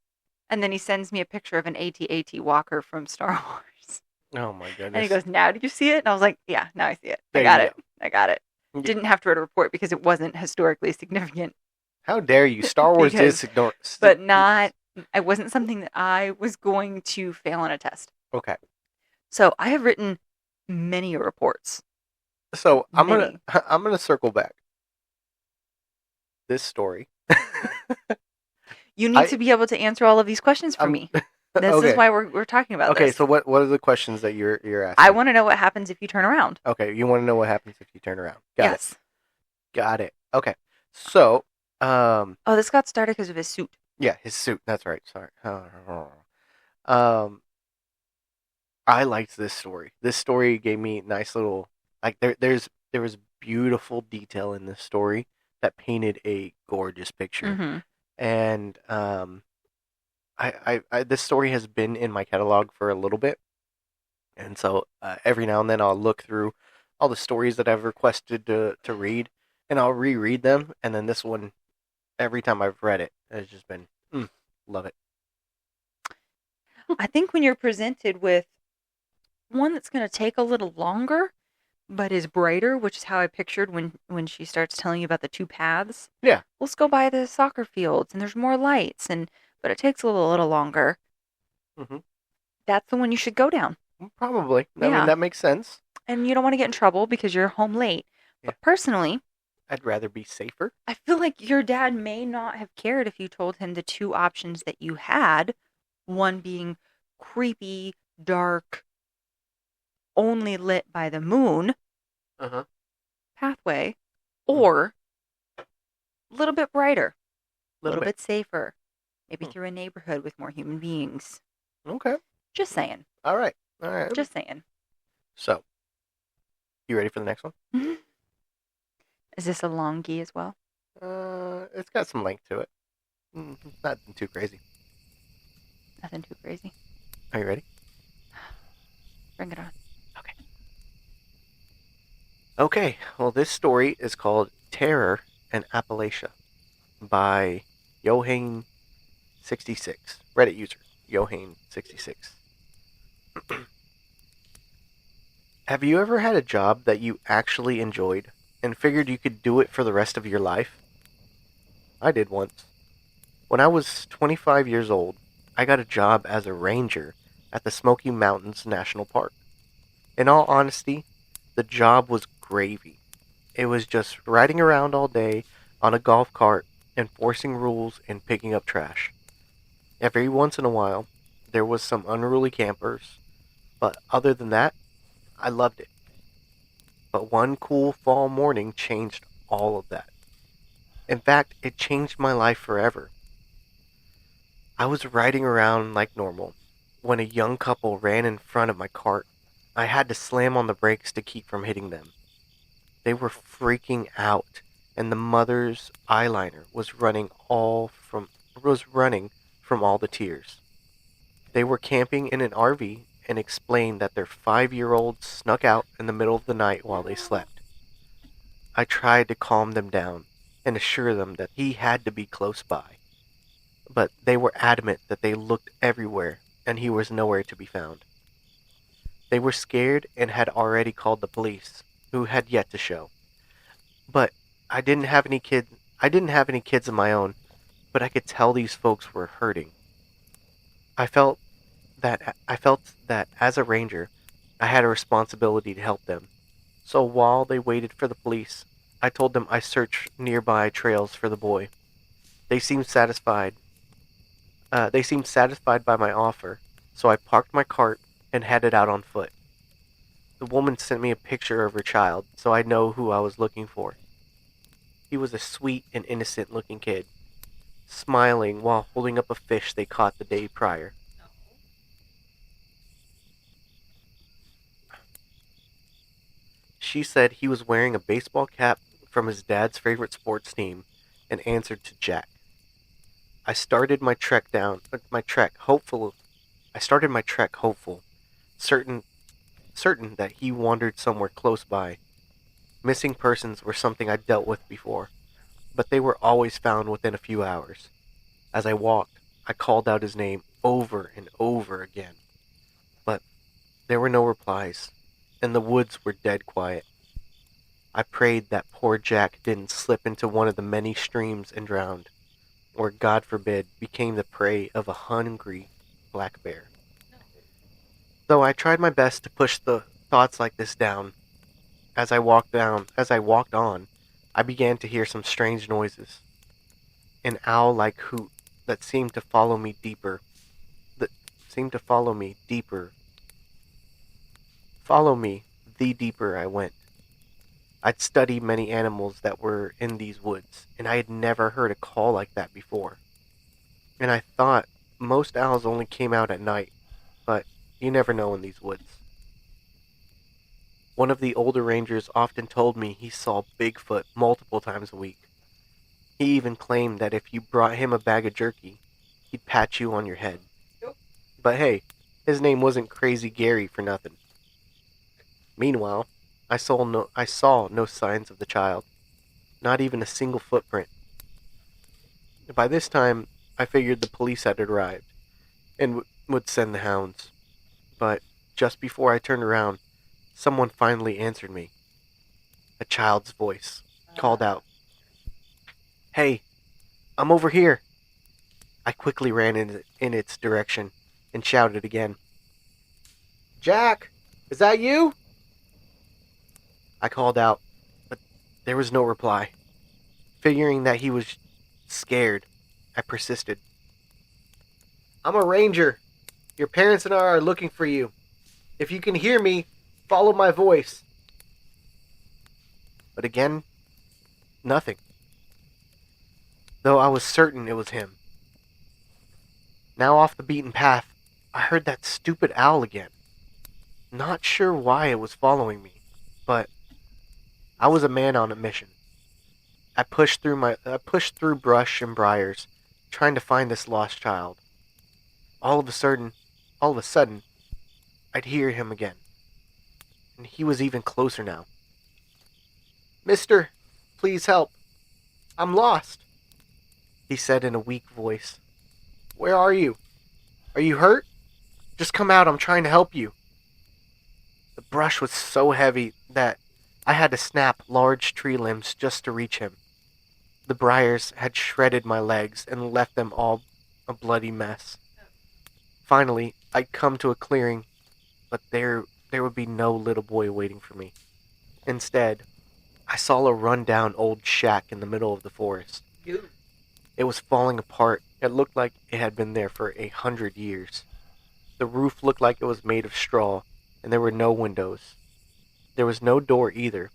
And then he sends me a picture of an AT-AT walker from Star Wars. Oh my goodness. And he goes, now do you see it? And I was like, yeah, now I see it. There I got you it. I got it. Yeah. Didn't have to write a report because it wasn't historically significant. How dare you? Star Wars Because- is ignore. But not, it wasn't something that I was going to fail on a test. Okay. So I have written many reports. So I'm Many. gonna circle back. This story. You need to be able to answer all of these questions for I'm- me. This is Okay. why we're talking about Okay. this. So what are the questions that you're I asking? want to know what happens if you turn around. Okay. You want to know what happens if you turn around? Got it. Yes. Got it. Okay. So, Oh, this got started because of his suit. yeah, his suit. That's right. Sorry. Um, I liked this story. This story gave me nice little like there was beautiful detail in this story that painted a gorgeous picture. Mm-hmm. And I this story has been in my catalog for a little bit, and so every now and then I'll look through all the stories that I've requested to read, and I'll reread them. And then this one, every time I've read it, has just been love it. I think when you're presented with one that's going to take a little longer, but is brighter, which is how I pictured when she starts telling you about the two paths. Yeah. Let's go by the soccer fields, and there's more lights, and but it takes a little longer. hmm That's the one you should go down. Probably. I mean, Yeah, that makes sense. and you don't want to get in trouble because you're home late. Yeah. But personally, I'd rather be safer. I feel like your dad may not have cared if you told him the two options that you had, one being creepy, dark, only lit by the moon Uh huh. pathway, or a little bit brighter, a Little little bit. bit safer, maybe Hmm. through a neighborhood with more human beings. Okay. Just saying. All right. All right. Just saying. So, you ready for the next one? Mhm. Is this a longie as well? It's got some length to it. Nothing too crazy. Nothing too crazy. Are you ready? Bring it on. Okay. Okay. Well, this story is called Terror in Appalachia by Yohane66, Reddit user Yohane66. Have you ever had a job that you actually enjoyed and figured you could do it for the rest of your life? I did once. When I was 25 years old, I got a job as a ranger at the Smoky Mountains National Park. In all honesty, the job was gravy. It was just riding around all day on a golf cart, enforcing rules and picking up trash. Every once in a while, there was some unruly campers, but other than that, I loved it. But one cool fall morning changed all of that. In fact, it changed my life forever. I was riding around like normal when a young couple ran in front of my cart. I had to slam on the brakes to keep from hitting them. They were freaking out, and the mother's eyeliner was running from all the tears. They were camping in an RV and explained that their 5-year-old snuck out in the middle of the night while they slept. I tried to calm them down and assure them that he had to be close by, but they were adamant that they looked everywhere and he was nowhere to be found. They were scared and had already called the police, who had yet to show. But I didn't have any kids. I didn't have any kids of my own, but I could tell these folks were hurting. I felt I felt that as a ranger, I had a responsibility to help them. So while they waited for the police, I told them I searched nearby trails for the boy. They seemed satisfied. They seemed satisfied by my offer, so I parked my cart and headed out on foot. The woman sent me a picture of her child, so I know who I was looking for. He was a sweet and innocent looking kid, smiling while holding up a fish they caught the day prior. She said he was wearing a baseball cap from his dad's favorite sports team and answered to Jack. I started my trek down my trek hopeful I started my trek hopeful, certain certain that he wandered somewhere close by. Missing persons were something I dealt with before, but they were always found within a few hours. As I walked, I called out his name over and over again, but there were no replies, and the woods were dead quiet. I prayed that poor Jack didn't slip into one of the many streams and drowned, or God forbid, became the prey of a hungry black bear. Though I tried my best to push the thoughts like this down, as I walked on, I began to hear some strange noises. An owl-like hoot that seemed to follow me deeper. The, seemed to follow me the deeper I went. I'd studied many animals that were in these woods, and I had never heard a call like that before. And I thought most owls only came out at night, but you never know in these woods. One of the older rangers often told me he saw Bigfoot multiple times a week. He even claimed that if you brought him a bag of jerky, he'd pat you on your head. But hey, his name wasn't Crazy Gary for nothing. Meanwhile, I saw no signs of the child, not even a single footprint. By this time, I figured the police had arrived and would send the hounds. But just before I turned around, someone finally answered me. A child's voice called out, "Hey, I'm over here." I quickly ran in its direction and shouted again, "Jack, is that you?" I called out, but there was no reply. Figuring that he was scared, I persisted. "I'm a ranger. Your parents and I are looking for you. If you can hear me, follow my voice." But again, nothing. Though I was certain it was him. Now off the beaten path, I heard that stupid owl again. Not sure why it was following me, but I was a man on a mission. I pushed through brush and briars, trying to find this lost child. All of a sudden, I'd hear him again. And he was even closer now. "Mister, please help. I'm lost," he said in a weak voice. "Where are you? Are you hurt? Just come out, I'm trying to help you." The brush was so heavy that I had to snap large tree limbs just to reach him. The briars had shredded my legs and left them all a bloody mess. Finally, I'd come to a clearing, but there would be no little boy waiting for me. Instead, I saw a run-down old shack in the middle of the forest. It was falling apart. It looked like it had been there for 100 years. The roof looked like it was made of straw, and there were no windows. There was no door either,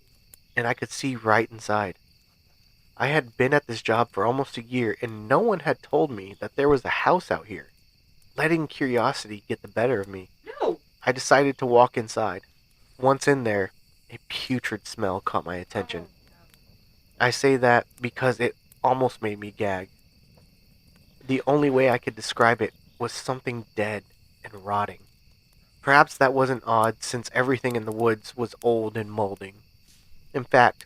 and I could see right inside. I had been at this job for almost a year, and no one had told me that there was a house out here. Letting curiosity get the better of me, I decided to walk inside. Once in there, a putrid smell caught my attention. I say that because it almost made me gag. The only way I could describe it was something dead and rotting. Perhaps that wasn't odd since everything in the woods was old and molding. In fact,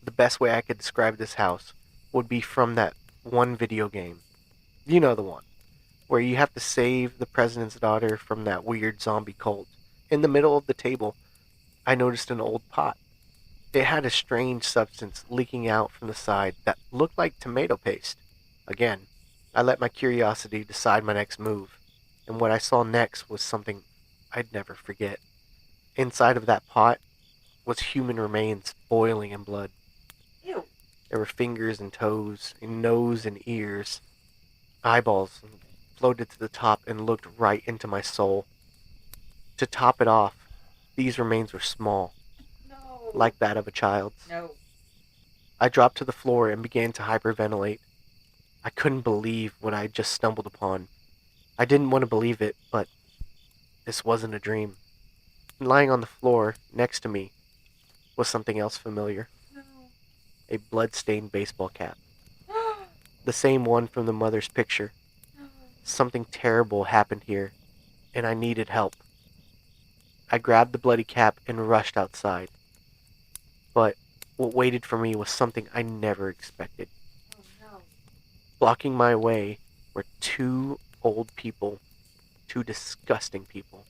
the best way I could describe this house would be from that one video game. You know the one, where you have to save the president's daughter from that weird zombie cult. In the middle of the table, I noticed an old pot. It had a strange substance leaking out from the side that looked like tomato paste. Again, I let my curiosity decide my next move, and what I saw next was something I'd never forget. Inside of that pot was human remains boiling in blood. Ew. There were fingers and toes, and nose and ears. Eyeballs floated to the top and looked right into my soul. To top it off, these remains were small, No. like that of a child's. No. I dropped to the floor and began to hyperventilate. I couldn't believe what I had just stumbled upon. I didn't want to believe it, but this wasn't a dream. Lying on the floor next to me was something else familiar. No. A blood-stained baseball cap. The same one from the mother's picture. No. Something terrible happened here, and I needed help. I grabbed the bloody cap and rushed outside. But what waited for me was something I never expected. Oh no. Blocking my way were two old people, two disgusting people.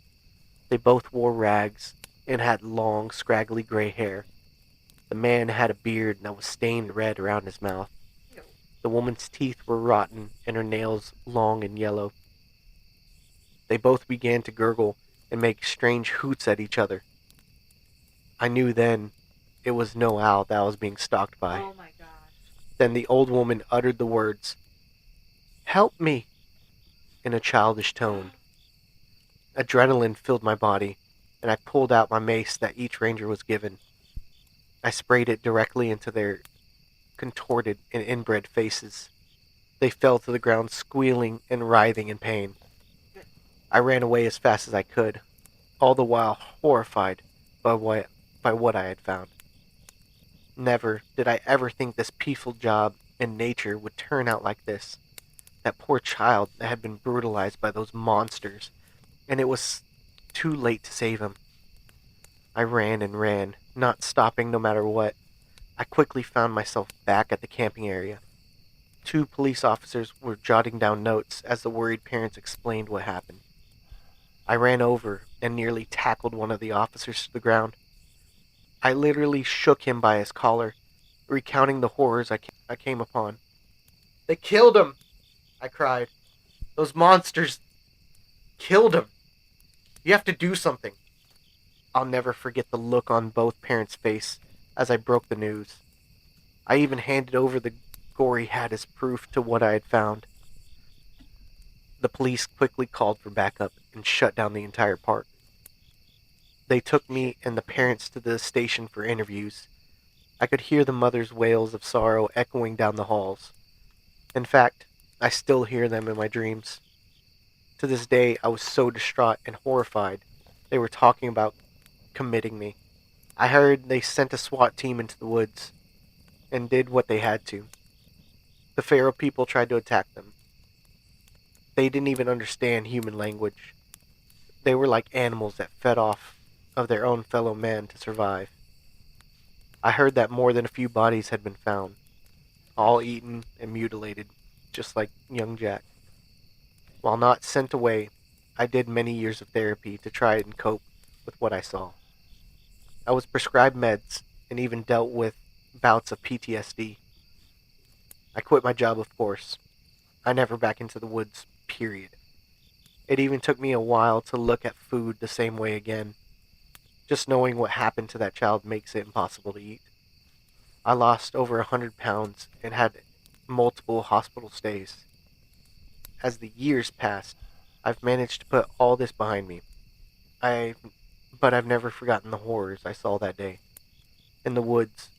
They both wore rags and had long, scraggly gray hair. The man had a beard that was stained red around his mouth. Ew. The woman's teeth were rotten and her nails long and yellow. They both began to gurgle and make strange hoots at each other. I knew then it was no owl that I was being stalked by. Oh my gosh. Then the old woman uttered the words, "Help me," in a childish tone. Adrenaline filled my body, and I pulled out my mace that each ranger was given. I sprayed it directly into their contorted and inbred faces. They fell to the ground squealing and writhing in pain. I ran away as fast as I could, all the while horrified by what I had found. Never did I ever think this peaceful job in nature would turn out like this. That poor child that had been brutalized by those monsters, and it was too late to save him. I ran and ran, not stopping no matter what. I quickly found myself back at the camping area. Two police officers were jotting down notes as the worried parents explained what happened. I ran over and nearly tackled one of the officers to the ground. I literally shook him by his collar, recounting the horrors I came upon. They killed him! I cried. Those monsters killed him! You have to do something. I'll never forget the look on both parents' face as I broke the news. I even handed over the gory hat as proof to what I had found. The police quickly called for backup and shut down the entire park. They took me and the parents to the station for interviews. I could hear the mother's wails of sorrow echoing down the halls. In fact, I still hear them in my dreams. To this day, I was so distraught and horrified. They were talking about committing me. I heard they sent a SWAT team into the woods and did what they had to. The Pharaoh people tried to attack them. They didn't even understand human language. They were like animals that fed off of their own fellow man to survive. I heard that more than a few bodies had been found, all eaten and mutilated, just like young Jack. While not sent away, I did many years of therapy to try and cope with what I saw. I was prescribed meds and even dealt with bouts of PTSD. I quit my job, of course. I never back into the woods, period. It even took me a while to look at food the same way again. Just knowing what happened to that child makes it impossible to eat. I lost over 100 pounds and had multiple hospital stays. As the years passed, I've managed to put all this behind me. I but I've never forgotten the horrors I saw that day. In the woods,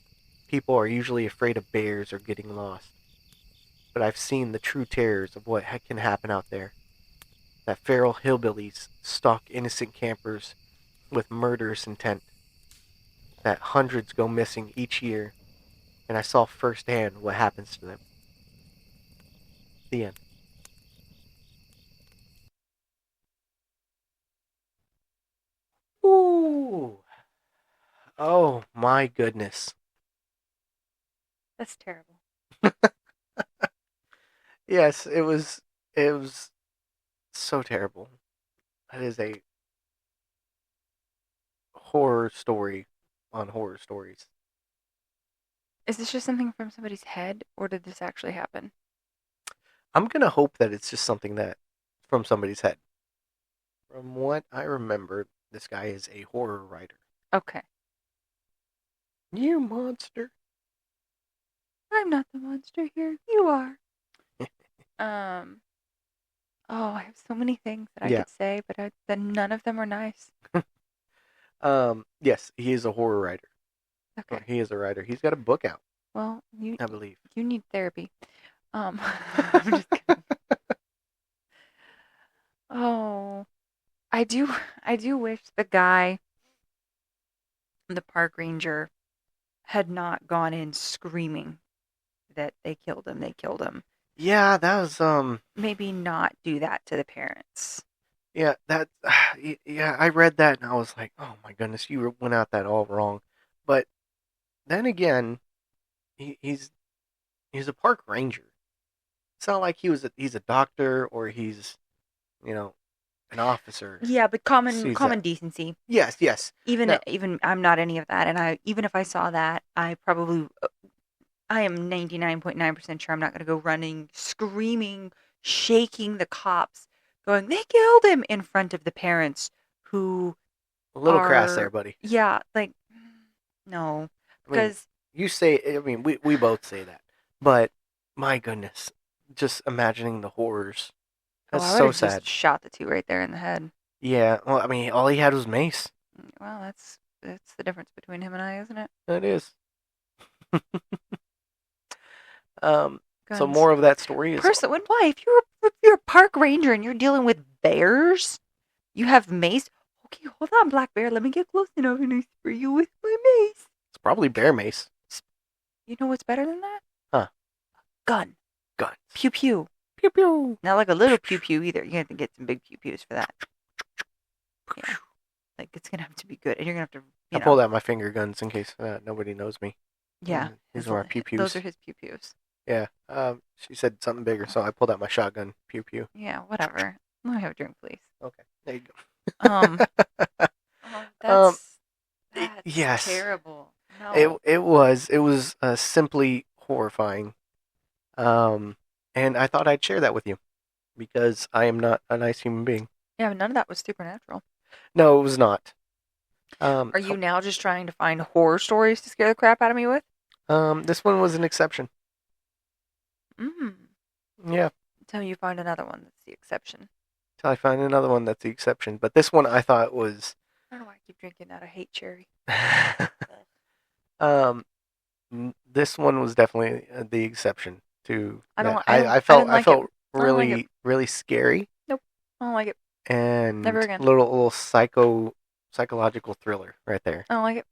people are usually afraid of bears or getting lost. But I've seen the true terrors of what can happen out there. That feral hillbillies stalk innocent campers with murderous intent. That hundreds go missing each year, and I saw firsthand what happens to them. The end. Ooh. Oh my goodness. That's terrible. Yes, it was so terrible. That is a horror story on horror stories. Is this just something from somebody's head, or did this actually happen? I'm gonna hope that it's just something that from somebody's head. From what I remember, this guy is a horror writer. Okay. You monster. I'm not the monster here. You are. Oh, I have so many things that I Yeah. could say, but then none of them are nice. Yes, he is a horror writer. Or Okay. he is a writer. He's got a book out, Well, you I believe. you need therapy. I'm just kidding. Oh, I do wish the guy, the park ranger, had not gone in screaming that they killed him. They killed him. Yeah, that was Maybe not do that to the parents. yeah, that yeah, I read that and I was like, "Oh my goodness, you went out that all wrong." But then again, he's a park ranger. It's not like he's a doctor or he's, you know, an officer. Yeah, but Sees common that. decency. Yes, yes. No, Even I'm not any of that, and even if I saw that, I am 99.9% sure I'm not going to go running, screaming, shaking the cops, going, "They killed him," in front of the parents who a little crass there, are, buddy. yeah, like, no. I mean, Because, you say, I mean, we both say that. But my goodness, just imagining the horrors. oh, That's I would so have sad. just shot the two right there in the head. Yeah. Well, I mean, all he had was mace. Well, that's the difference between him and I, isn't it? That is. Um. So Guns. more of that story is. Personally, why? If you're a park ranger and you're dealing with bears, you have mace. Okay, hold on, black bear. Let me get close enough and I spray you with my mace. It's probably bear mace. You know what's better than that? Huh. Gun. Guns. Pew pew. Pew pew. Not like a little pew pew either. You have to get some big pew pews for that. Yeah. Like it's gonna have to be good, and you're gonna have to. I pulled out my finger guns in case nobody knows me. Yeah. These are my pew pews. Those are his pew pews. Yeah. She said something bigger, so I pulled out my shotgun. Pew pew. Yeah. Whatever. Let me have a drink, please. Okay. There you go. Oh, that's yes. terrible. No. It was simply horrifying. And I thought I'd share that with you because I am not a nice human being. Yeah, but none of that was supernatural. No, it was not. Are you now just trying to find horror stories to scare the crap out of me with? This one was an exception. Yeah. Until you find another one that's the exception. Till I find another one that's the exception. But this one I thought was. I don't know why I keep drinking that. I hate cherry. This one was definitely the exception to. I felt really scary. Nope, I don't like it. And never again. Little psychological thriller right there. I don't like it.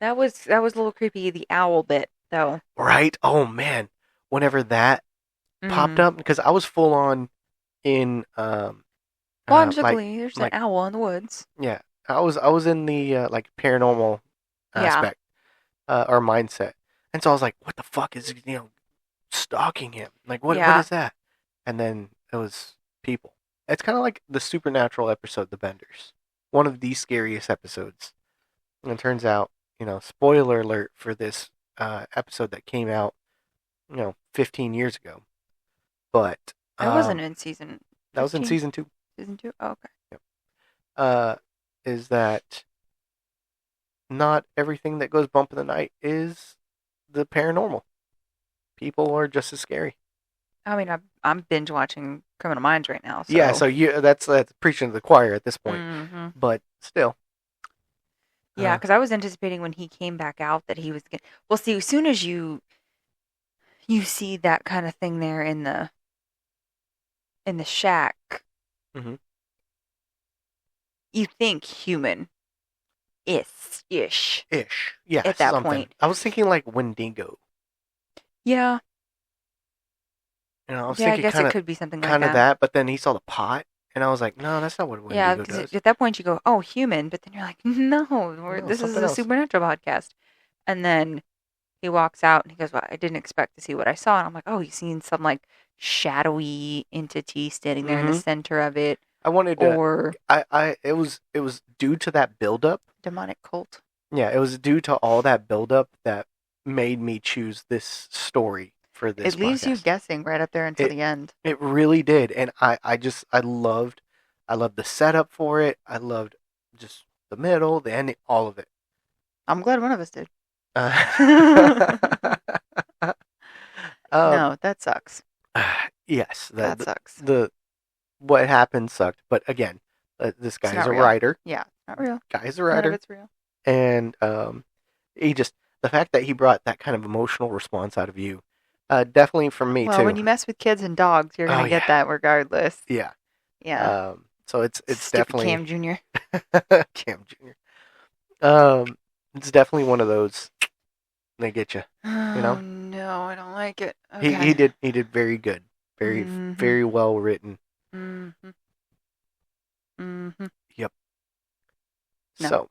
That was a little creepy. The owl bit though. Right? Oh man! Whenever that popped up, because I was full on in logically, there's an owl in the woods. Yeah, I was in the like paranormal aspect or mindset, and so I was like, "What the fuck is stalking him? Like what is that?" And then it was people. It's kind of like the supernatural episode, The Benders, one of the scariest episodes. And it turns out, spoiler alert for this episode that came out, 15 years ago. But that wasn't in season. 15? That was in season 2. Season 2. Oh, okay. Yep. Is that not everything that goes bump in the night is the paranormal? People are just as scary. I mean, I'm binge watching Criminal Minds right now. So. Yeah, so that's preaching to the choir at this point. Mm-hmm. But still. Yeah, because I was anticipating when he came back out that he was going to... Well, see, as soon as you see that kind of thing there in the shack, you think human. Ish. Yeah, at that point. I was thinking like Wendigo. Yeah. I was I thinking guess it could be something like that. Kind of that, but then he saw the pot, and I was like, no, that's not what Wendigo does. At that point you go, oh, human, but then you're like, no, this is a supernatural podcast. And then he walks out, and he goes, well, I didn't expect to see what I saw. And I'm like, oh, he's seen some, like, shadowy entity standing there in the center of it. I wanted to... It was due to that buildup. Demonic cult. Yeah, it was due to all that buildup that made me choose this story for this. It leaves you guessing right up there until the end. It really did, and I loved the setup for it. I loved just the middle, the ending, all of it. I'm glad one of us did. No, that sucks. Yes, that sucks. What happened sucked, but again, this guy is a writer. Yeah, not real. Guy is a writer. None of it's real. And the fact that he brought that kind of emotional response out of you, definitely from me too. Well, when you mess with kids and dogs, you're gonna get that regardless. Yeah. Yeah. So it's Stupid definitely Cam Jr. Cam Jr. It's definitely one of those. They get you. Oh, no, I don't like it. Okay. He did very good, very well written. Yep. No. So,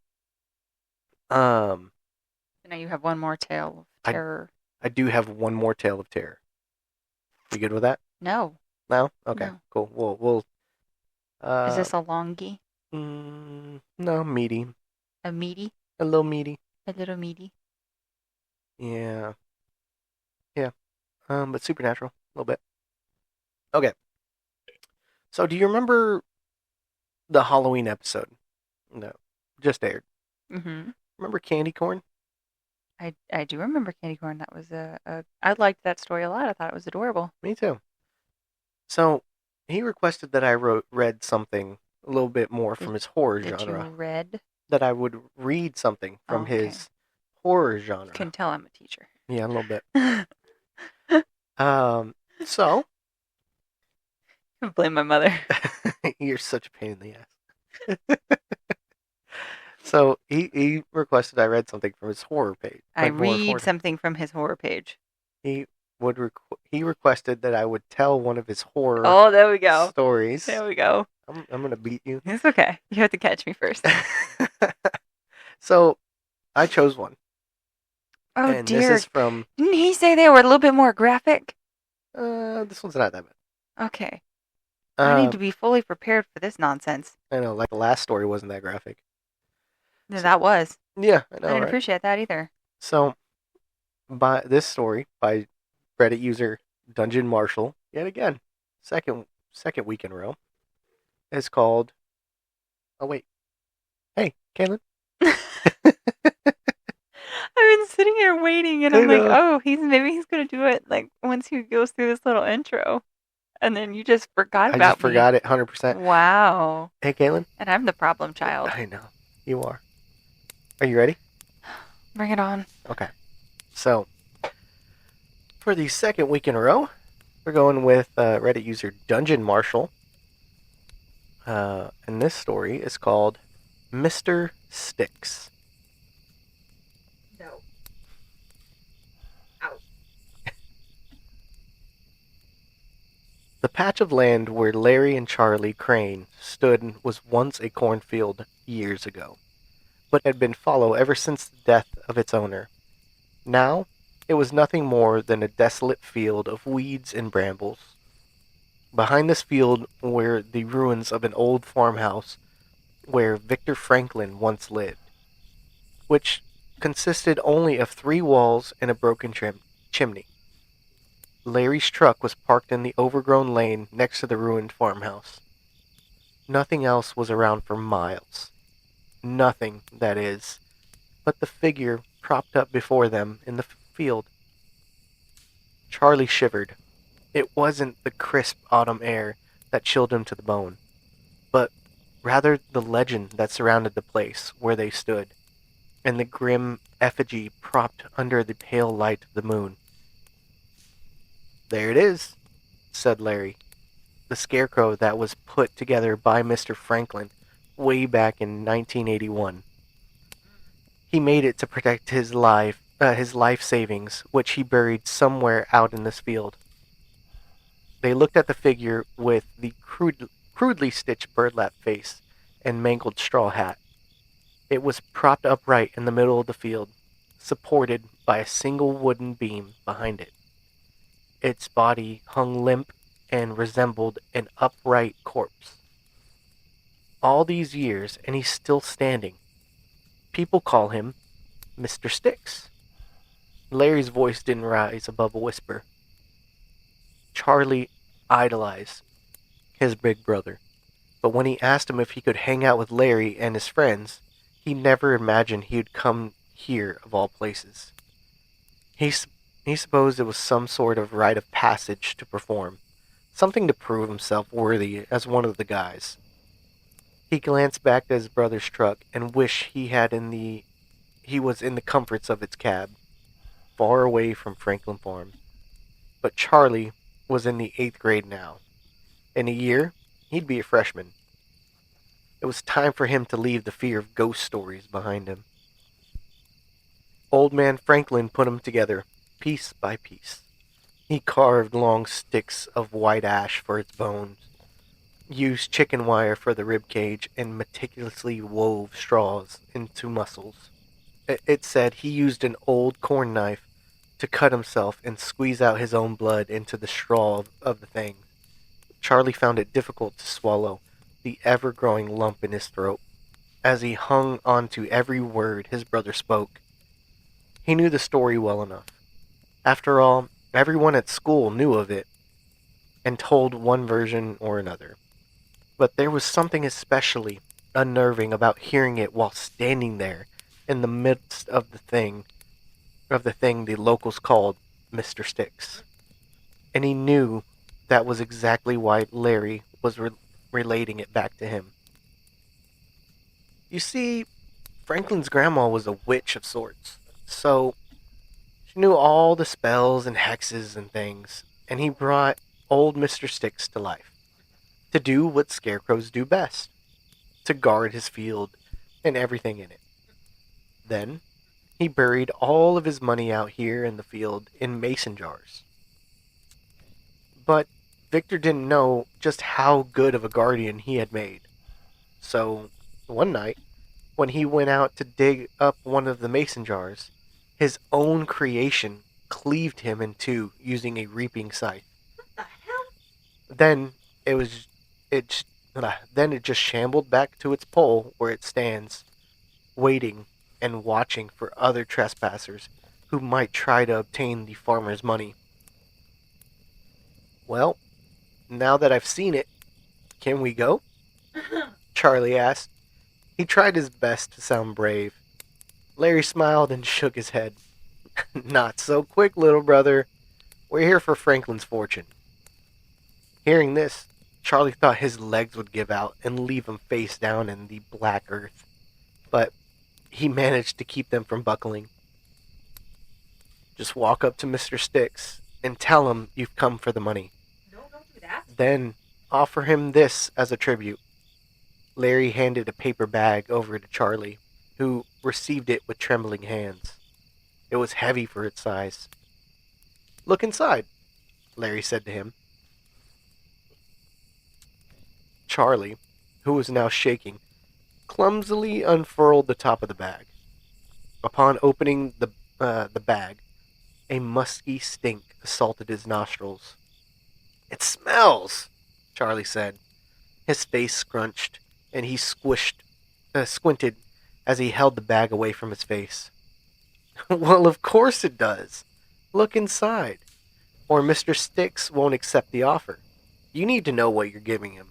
now you have one more tale of terror. I do have one more tale of terror. You good with that? No. No? Okay, cool. We'll. Is this a longie? No, meaty. A meaty? A little meaty. A little meaty. Yeah. Yeah. But supernatural, a little bit. Okay. So, do you remember the Halloween episode? No, just aired. Remember Candy Corn? I do remember Candy Corn. That was I liked that story a lot. I thought it was adorable. Me too. So he requested that I read something a little bit more from his horror That you genre. read? That I would read something from Okay. his horror You genre. can tell I'm a teacher. Yeah, a little bit. So Blame my mother. you're such a pain in the ass. So he requested I read something from his horror page. I Like more horror. read something from his horror page. He he requested that I would tell one of his horror Oh, there we go. stories. There we go. I'm gonna beat you. It's okay. You have to catch me first. So I chose one. Oh And dear. this is from Didn't he say they were a little bit more graphic? this one's not that bad. Okay. I need to Um, be fully prepared for this nonsense. I know, like the last story wasn't that graphic. No, that was. Yeah, I I know, didn't right? appreciate that either. So, by this story by Reddit user Dungeon Marshall, yet again, second week in a row, is called. Oh wait, hey, Caitlin. I've been sitting here waiting, and I I'm like, know. oh, maybe he's gonna do it like once he goes through this little intro, and then you just forgot I about just forgot it 100%. Wow. Hey, Caitlin. And I'm the problem child. I know you are. Are you ready? Bring it on. Okay. So, for the second week in a row, we're going with Reddit user Dungeon Marshall. And this story is called Mr. Sticks. No. Out. The patch of land where Larry and Charlie Crane stood was once a cornfield years ago, but had been fallow ever since the death of its owner. Now, it was nothing more than a desolate field of weeds and brambles. Behind this field were the ruins of an old farmhouse where Victor Franklin once lived, which consisted only of 3 walls and a broken chimney. Larry's truck was parked in the overgrown lane next to the ruined farmhouse. Nothing else was around for miles. Nothing, that is, but the figure propped up before them in the field. Charlie shivered. It wasn't the crisp autumn air that chilled him to the bone, but rather the legend that surrounded the place where they stood, and the grim effigy propped under the pale light of the moon. "There it is," said Larry. "The scarecrow that was put together by Mr. Franklin way back in 1981. He made it to protect his life savings, which he buried somewhere out in this field." They looked at the figure with the crudely stitched burlap face and mangled straw hat. It was propped upright in the middle of the field, supported by a single wooden beam behind it. Its body hung limp and resembled an upright corpse. All these years, and he's still standing. People call him Mr. Sticks. Larry's voice didn't rise above a whisper. Charlie idolized his big brother, but when he asked him if he could hang out with Larry and his friends, he never imagined he would come here of all places. He supposed it was some sort of rite of passage to perform, something to prove himself worthy as one of the guys. He glanced back at his brother's truck and wished he was in the comforts of its cab, far away from Franklin Farm. But Charlie was in the 8th grade now. In a year, he'd be a freshman. It was time for him to leave the fear of ghost stories behind him. Old man Franklin put them together, piece by piece. He carved long sticks of white ash for its bones, used chicken wire for the rib cage, and meticulously wove straws into muscles. It said he used an old corn knife to cut himself and squeeze out his own blood into the straw of the thing. Charlie found it difficult to swallow the ever-growing lump in his throat as he hung on to every word his brother spoke. He knew the story well enough. After all, everyone at school knew of it and told one version or another. But there was something especially unnerving about hearing it while standing there in the midst of the thing the locals called Mr. Sticks. And he knew that was exactly why Larry was relating it back to him. You see, Franklin's grandma was a witch of sorts, so she knew all the spells and hexes and things, and he brought old Mr. Sticks to life to do what scarecrows do best, to guard his field and everything in it. Then he buried all of his money out here in the field in mason jars. But Victor didn't know just how good of a guardian he had made. So, one night, when he went out to dig up one of the mason jars, his own creation cleaved him in two using a reaping scythe. What the hell? Then it was it then it just shambled back to its pole where it stands, waiting and watching for other trespassers who might try to obtain the farmer's money. Well, now that I've seen it, can we go? Charlie asked. He tried his best to sound brave. Larry smiled and shook his head. Not so quick, little brother. We're here for Franklin's fortune. Hearing this, Charlie thought his legs would give out and leave him face down in the black earth. But he managed to keep them from buckling. Just walk up to Mr. Sticks and tell him you've come for the money. No, don't do that. Then offer him this as a tribute. Larry handed a paper bag over to Charlie, who received it with trembling hands. It was heavy for its size. Look inside, Larry said to him. Charlie, who was now shaking, clumsily unfurled the top of the bag. Upon opening the bag, a musky stink assaulted his nostrils. It smells, Charlie said. His face scrunched, and he squinted as he held the bag away from his face. Well, of course it does. Look inside, or Mr. Sticks won't accept the offer. You need to know what you're giving him.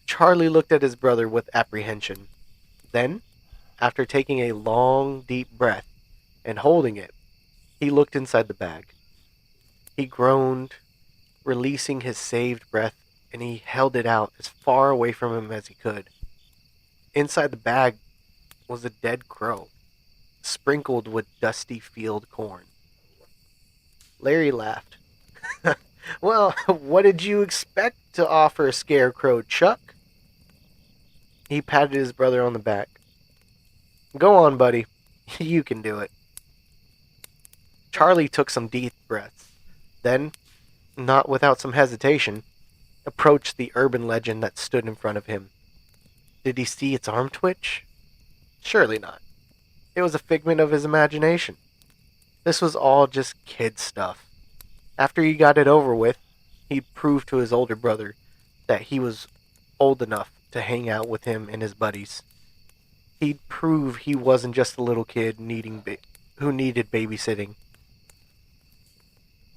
Charlie looked at his brother with apprehension. Then, after taking a long, deep breath and holding it, he looked inside the bag. He groaned, releasing his saved breath, and he held it out as far away from him as he could. Inside the bag was a dead crow, sprinkled with dusty field corn. Larry laughed. Well, what did you expect to offer a scarecrow, Chuck? He patted his brother on the back. Go on, buddy. You can do it. Charlie took some deep breaths. Then, not without some hesitation, approached the urban legend that stood in front of him. Did he see its arm twitch? Surely not. It was a figment of his imagination. This was all just kid stuff. After he got it over with, he proved to his older brother that he was old enough to hang out with him and his buddies. He'd prove he wasn't just a little kid who needed babysitting.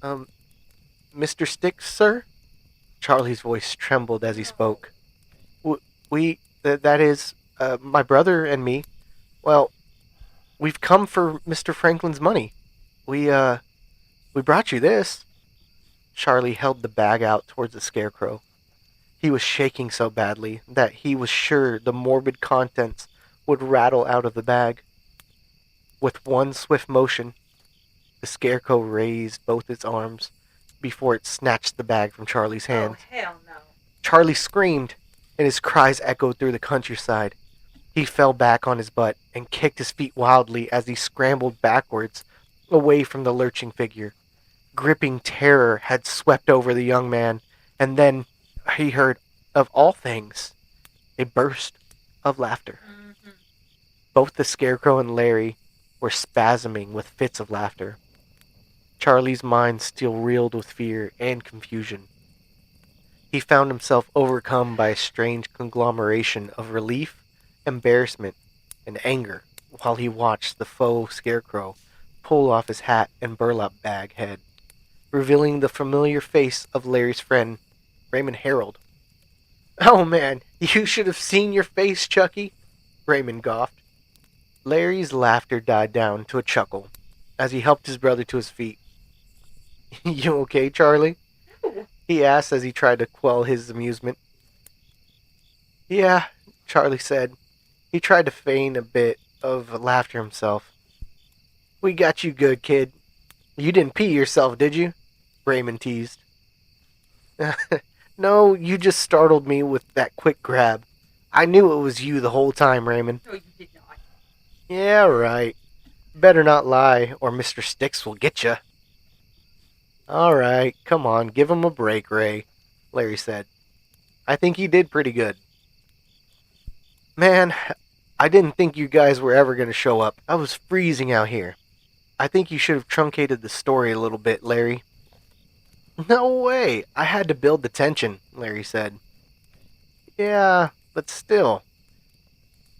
Mr. Sticks, sir? Charlie's voice trembled as he spoke. That is, my brother and me, well, we've come for Mr. Franklin's money. We brought you this. Charlie held the bag out towards the scarecrow. He was shaking so badly that he was sure the morbid contents would rattle out of the bag. With one swift motion, the scarecrow raised both its arms before it snatched the bag from Charlie's hand. Oh, hell no. Charlie screamed, and his cries echoed through the countryside. He fell back on his butt and kicked his feet wildly as he scrambled backwards, away from the lurching figure. Gripping terror had swept over the young man, and then he heard, of all things, a burst of laughter. Mm-hmm. Both the scarecrow and Larry were spasming with fits of laughter. Charlie's mind still reeled with fear and confusion. He found himself overcome by a strange conglomeration of relief, embarrassment, and anger while he watched the faux scarecrow pull off his hat and burlap bag head, revealing the familiar face of Larry's friend, Raymond Harold. Oh man, you should have seen your face, Chucky, Raymond goffed. Larry's laughter died down to a chuckle as he helped his brother to his feet. You okay, Charlie? He asked as he tried to quell his amusement. Yeah, Charlie said. He tried to feign a bit of laughter himself. We got you good, kid. You didn't pee yourself, did you? Raymond teased. No, you just startled me with that quick grab. I knew it was you the whole time, Raymond. No, you did not. Yeah, right. Better not lie, or Mr. Sticks will get you. All right, come on, give him a break, Ray, Larry said. I think he did pretty good. Man, I didn't think you guys were ever going to show up. I was freezing out here. I think you should have truncated the story a little bit, Larry. No way. I had to build the tension, Larry said. Yeah, but still.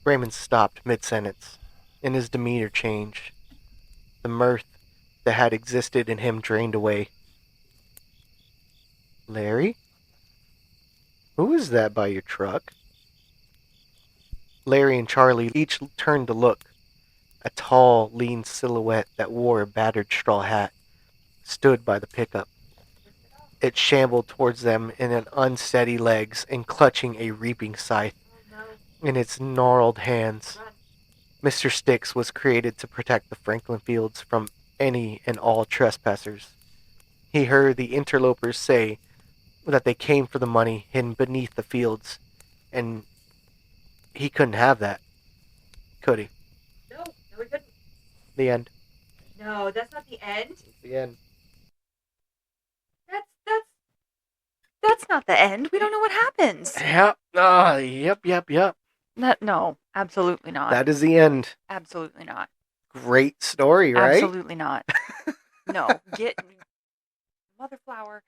Raymond stopped mid-sentence, and his demeanor changed. The mirth that had existed in him drained away. Larry? Who is that by your truck? Larry and Charlie each turned to look. A tall, lean silhouette that wore a battered straw hat stood by the pickup. It shambled towards them in an unsteady legs and clutching a reaping scythe in its gnarled hands. Mr. Sticks was created to protect the Franklin Fields from any and all trespassers. He heard the interlopers say that they came for the money hidden beneath the fields, and he couldn't have that, could he? No, we couldn't. The end. No, that's not the end. It's the end. That's not the end. We don't know what happens. Yep. Yep. No, absolutely not. That is the end. Absolutely not. Great story, right? Absolutely not. No, Mother Flower,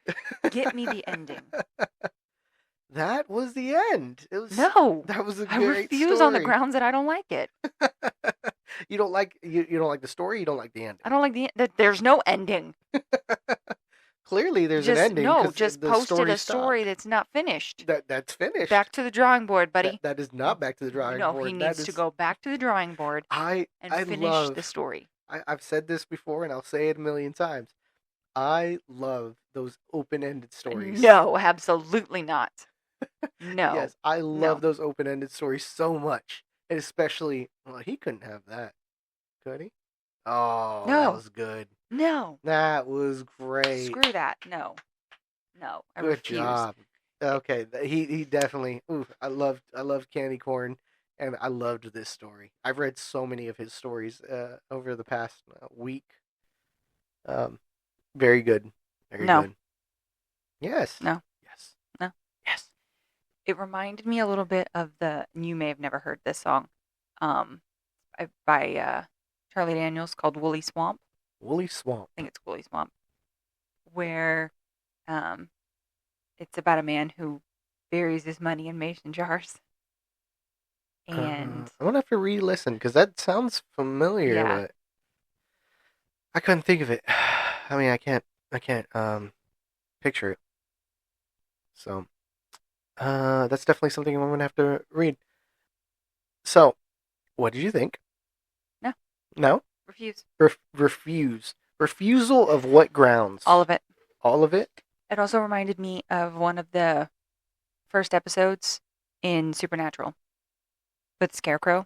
get me the ending. That was the end. It was No, That was a I great refuse story. on the grounds that I don't like it. You don't like you don't like the story. You don't like the ending. I don't like there's no ending. Clearly, there's an ending. No, 'cause just the posted a stopped. story that's not finished. That's finished. Back to the drawing board, buddy. That is not back to the drawing board. No, he needs to go back to the drawing board and finish the story. I've said this before, and I'll say it a million times. I love those open-ended stories. No, absolutely not. No. Yes, I love those open-ended stories so much, and especially, well, he couldn't have that, could he? Oh, No. that was good. No. That was great. Screw that. No. I Good refuse. job. Okay, he definitely. Ooh, I loved Candy Corn, and I loved this story. I've read so many of his stories over the past week. Very good. Very No. good. Yes. No. Yes. No. Yes. It reminded me a little bit of you may have never heard this song, by Charlie Daniels called Woolly Swamp. Woolly Swamp. I think it's Woolly Swamp, where it's about a man who buries his money in mason jars. And I'm gonna have to re-listen because that sounds familiar, Yeah. but I couldn't think of it. I mean, I can't picture it. So, that's definitely something I'm gonna have to read. So, what did you think? No. No? refuse Refuse. Refusal of what grounds? all of it. All of it? It also reminded me of one of the first episodes in Supernatural with Scarecrow.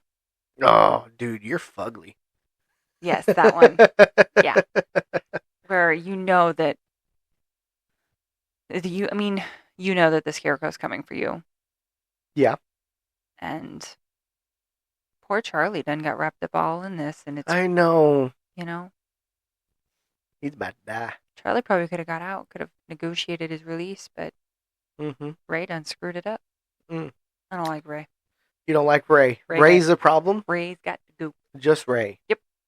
Oh, dude, you're fugly. Yes, that one. Yeah. Where you know that that the Scarecrow's coming for you. Yeah. And poor Charlie done got wrapped up all in this, and it's I know. He's about to die. Charlie probably could have got out, could have negotiated his release, but Mm-hmm. Ray done screwed it up. Mm. I don't like Ray. You don't like Ray. Ray Ray's a problem? Ray's got to go. Just Ray.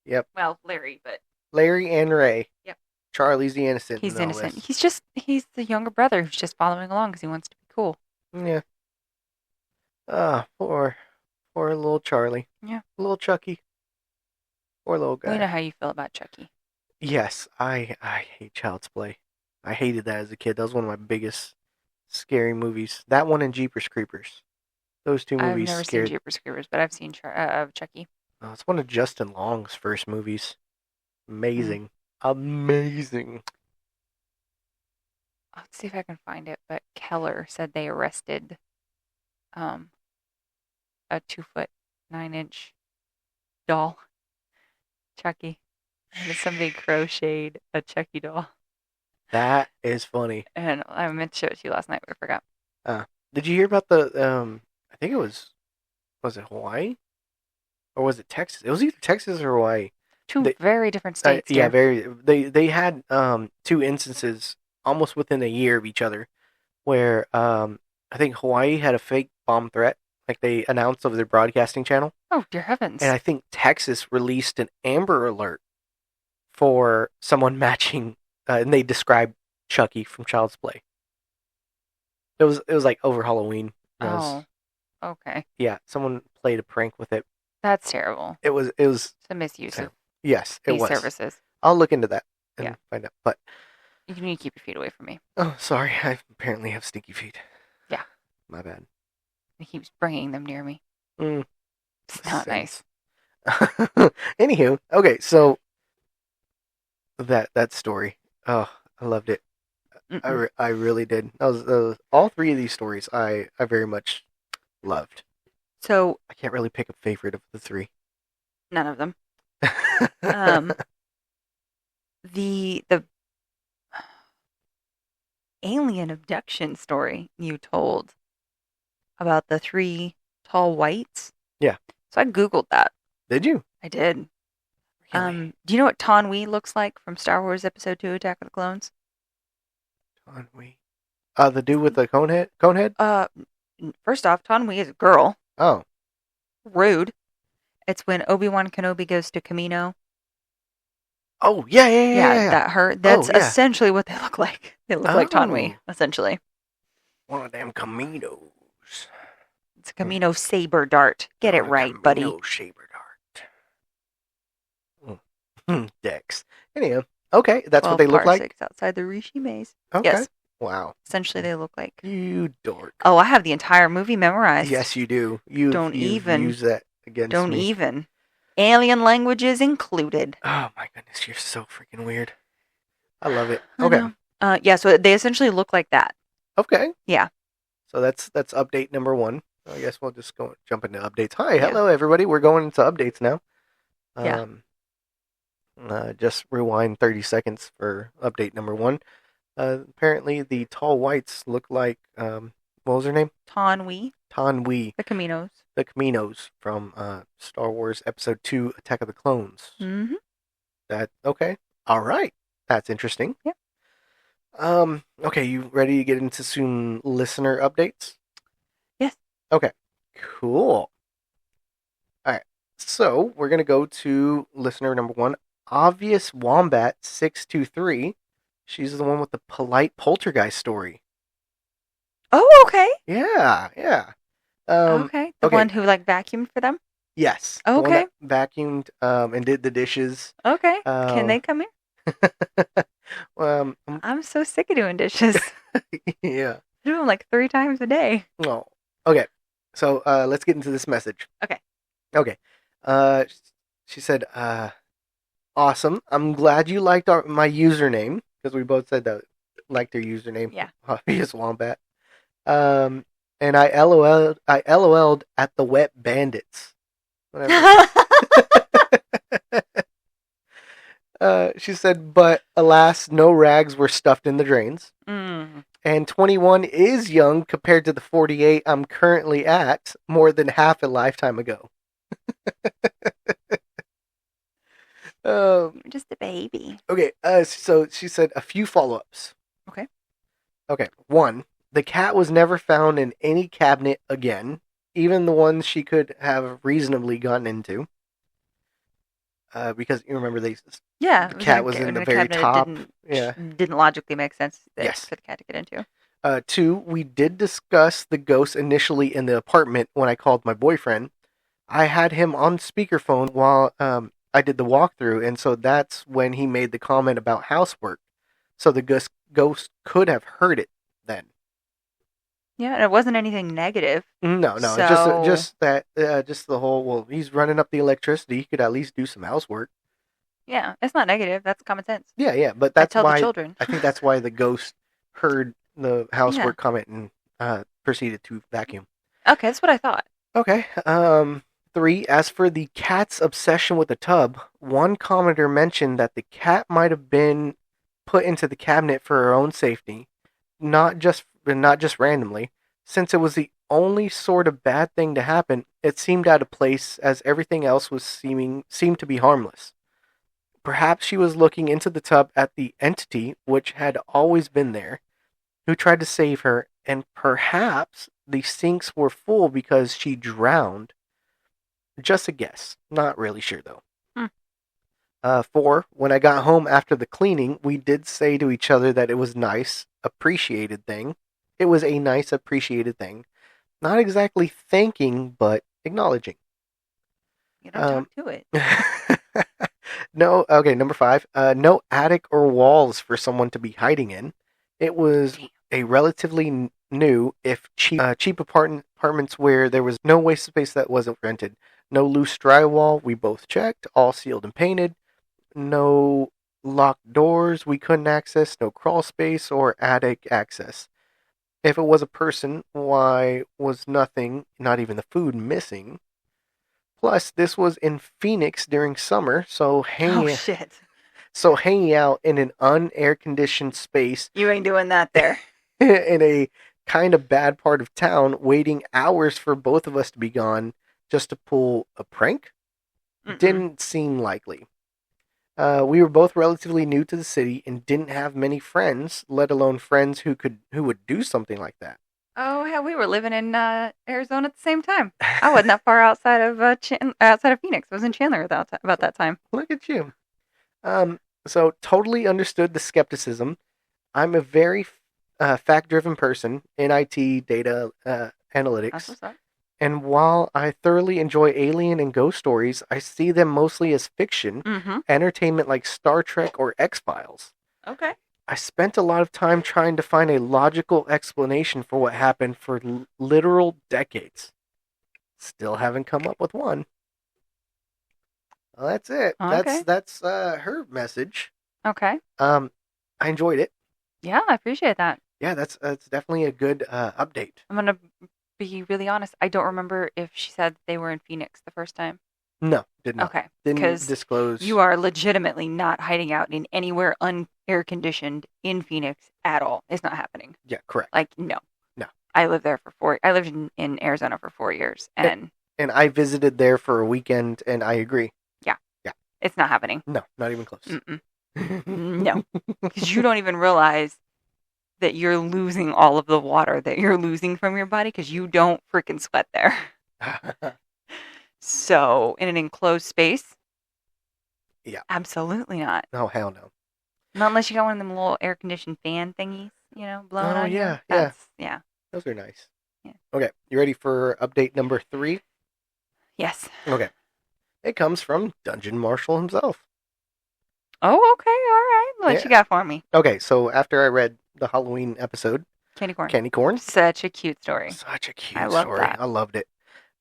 Yep. Well, Larry, but Larry and Ray. Yep. Charlie's the innocent. he's in all innocent. this. He's the younger brother who's just following along because he wants to be cool. Yeah. Poor little Charlie. Yeah. Little Chucky. Poor little guy. We know how you feel about Chucky. Yes, I hate Child's Play. I hated that as a kid. That was one of my biggest scary movies. That one and Jeepers Creepers. Those two I've movies never scared. seen Jeepers Creepers, but I've seen Chucky. It's one of Justin Long's first movies. Amazing. Amazing. Let's see if I can find it. But Keller said they arrested a a 2'9" doll, Chucky. And somebody crocheted a Chucky doll. That is funny. And I meant to show it to you last night, but I forgot. Did you hear about the I think it was it Hawaii? Or was it Texas? It was either Texas or Hawaii. Two very different states, yeah, dear. they had two instances almost within a year of each other where I think Hawaii had a fake bomb threat, like they announced over their broadcasting channel. Oh, dear heavens. And I think Texas released an Amber Alert for someone matching, and they described Chucky from Child's Play. It was like over Halloween. Oh, okay. Yeah, someone played a prank with it. That's terrible. It was It's a misuse of yes, it these was. services. I'll look into that and find out. But you need to keep your feet away from me. Oh, sorry. I apparently have stinky feet. Yeah. My bad. He keeps bringing them near me. It's not nice. Anywho, okay, so that story. Oh, I loved it. I really did. That was all three of these stories I very much loved. So I can't really pick a favorite of the three. None of them. The alien abduction story you told about the 3 tall whites. Yeah. So I Googled that. Did you? I did. Really? Do you know what Taunwee looks like from Star Wars Episode 2, Attack of the Clones? Taunwee. The dude with the conehead? First off, Taunwee is a girl. Oh. Rude. It's when Obi-Wan Kenobi goes to Kamino. Oh, yeah. That's essentially what they look like. They look like Taunwee, essentially. One of them Caminos. It's a Kamino saber dart. Get it right, buddy. Kamino saber dart. Dex. Anyhow, okay, that's what they look like? Outside the Rishi maze. Okay. Yes. Wow. Essentially, they look like. You dork. Oh, I have the entire movie memorized. Yes, you do. You don't even use that against don't me. even. Alien languages included. Oh my goodness, you're so freaking weird. I love it. Okay. Yeah, so they essentially look like that. Okay. Yeah. So that's update number 1. I guess we'll just jump into updates. Hi, hello everybody. We're going into updates now. Just rewind 30 seconds for update number 1. Apparently the tall whites look like what was her name? Taunwee. The Caminos. The Caminos from Star Wars Episode 2, Attack of the Clones. Mm-hmm. Okay. All right. That's interesting. Yeah. Okay, you ready to get into some listener updates? Yes. Okay. Cool. All right. So we're gonna go to listener number 1, Obvious Wombat 623. She's the one with the polite poltergeist story. Oh, okay. Yeah. Okay. The one who vacuumed for them? Yes. Okay. The one that vacuumed and did the dishes. Okay. Can they come here? I'm so sick of doing dishes. Yeah. I do them like 3 times a day. Oh. Okay. So let's get into this message. Okay. She said, awesome. I'm glad you liked my username, because we both said that liked her username. Yeah. Obvious Wombat. And I LOL'd at the wet bandits. Whatever. She said, but alas, no rags were stuffed in the drains. And 21 is young compared to the 48 I'm currently at, more than half a lifetime ago. You're just a baby. Okay, so she said a few follow-ups. Okay. 1, the cat was never found in any cabinet again, even the ones she could have reasonably gotten into. Because you remember the cat was in the very top. Didn't logically make sense for the cat to get into. 2, we did discuss the ghost initially in the apartment when I called my boyfriend. I had him on speakerphone while I did the walkthrough, and so that's when he made the comment about housework. So the ghost could have heard it then. Yeah, and it wasn't anything negative. No, so... just the whole, well, he's running up the electricity, he could at least do some housework. Yeah, it's not negative, that's common sense. Yeah, but that's why the children. I think that's why the ghost heard the housework comment and proceeded to vacuum. Okay, that's what I thought. Okay. 3. As for the cat's obsession with the tub, one commenter mentioned that the cat might have been put into the cabinet for her own safety, not just randomly. Since it was the only sort of bad thing to happen, it seemed out of place as everything else was seemed to be harmless. Perhaps she was looking into the tub at the entity which had always been there, who tried to save her, and perhaps the sinks were full because she drowned. Just a guess. Not really sure though. Hmm. 4. When I got home after the cleaning, we did say to each other that it was nice, appreciated thing. It was a nice, appreciated thing. Not exactly thanking, but acknowledging. You don't talk to it. No, okay, number 5. No attic or walls for someone to be hiding in. It was a relatively new, if cheap apartments where there was no waste space that wasn't rented. No loose drywall, we both checked, all sealed and painted. No locked doors we couldn't access, no crawl space or attic access. If it was a person, why was nothing, not even the food, missing? Plus, this was in Phoenix during summer, Oh shit! so hanging out in an unair conditioned space You ain't doing that there. in a kind of bad part of town, waiting hours for both of us to be gone just to pull a prank Mm-mm. didn't seem likely. We were both relatively new to the city and didn't have many friends, let alone friends who would do something like that. Oh hell, we were living in Arizona at the same time. I wasn't that far outside of outside of Phoenix. I was in Chandler about that time. Look at you. So totally understood the skepticism. I'm a very fact-driven person in IT, data, That's analytics. what's up. And while I thoroughly enjoy alien and ghost stories, I see them mostly as fiction, Mm-hmm. entertainment like Star Trek or X-Files. Okay. I spent a lot of time trying to find a logical explanation for what happened for literal decades. Still haven't come up with one. Well, that's it. Okay. That's her message. Okay. I enjoyed it. Yeah, I appreciate that. Yeah, that's definitely a good update. I'm gonna be really honest. I don't remember if she said they were in Phoenix the first time. No, did not. Okay, Didn't because disclose. you are legitimately not hiding out in anywhere unair conditioned in Phoenix at all. It's not happening. Yeah, correct. Like no. No. I lived there for 4. I lived in Arizona for 4 years, and And I visited there for a weekend, and I agree. yeah, Yeah. it's not happening. No, not even close. Mm-mm. No, because you don't even realize that you're losing all of the water that you're losing from your body because you don't freaking sweat there. So, in an enclosed space, Yeah. absolutely not. Oh, hell no. Not unless you got one of them little air conditioned fan thingies, blowing Oh, on you. yeah, yeah. Yeah. Those are nice. Yeah. Okay, you ready for update number 3? Yes. Okay. It comes from Dungeon Marshal himself. Oh, okay. All right. What you got for me? Okay, so after I read the Halloween episode, Candy corn. Candy Corn, Such a cute story. such a cute I love story. that. I loved it.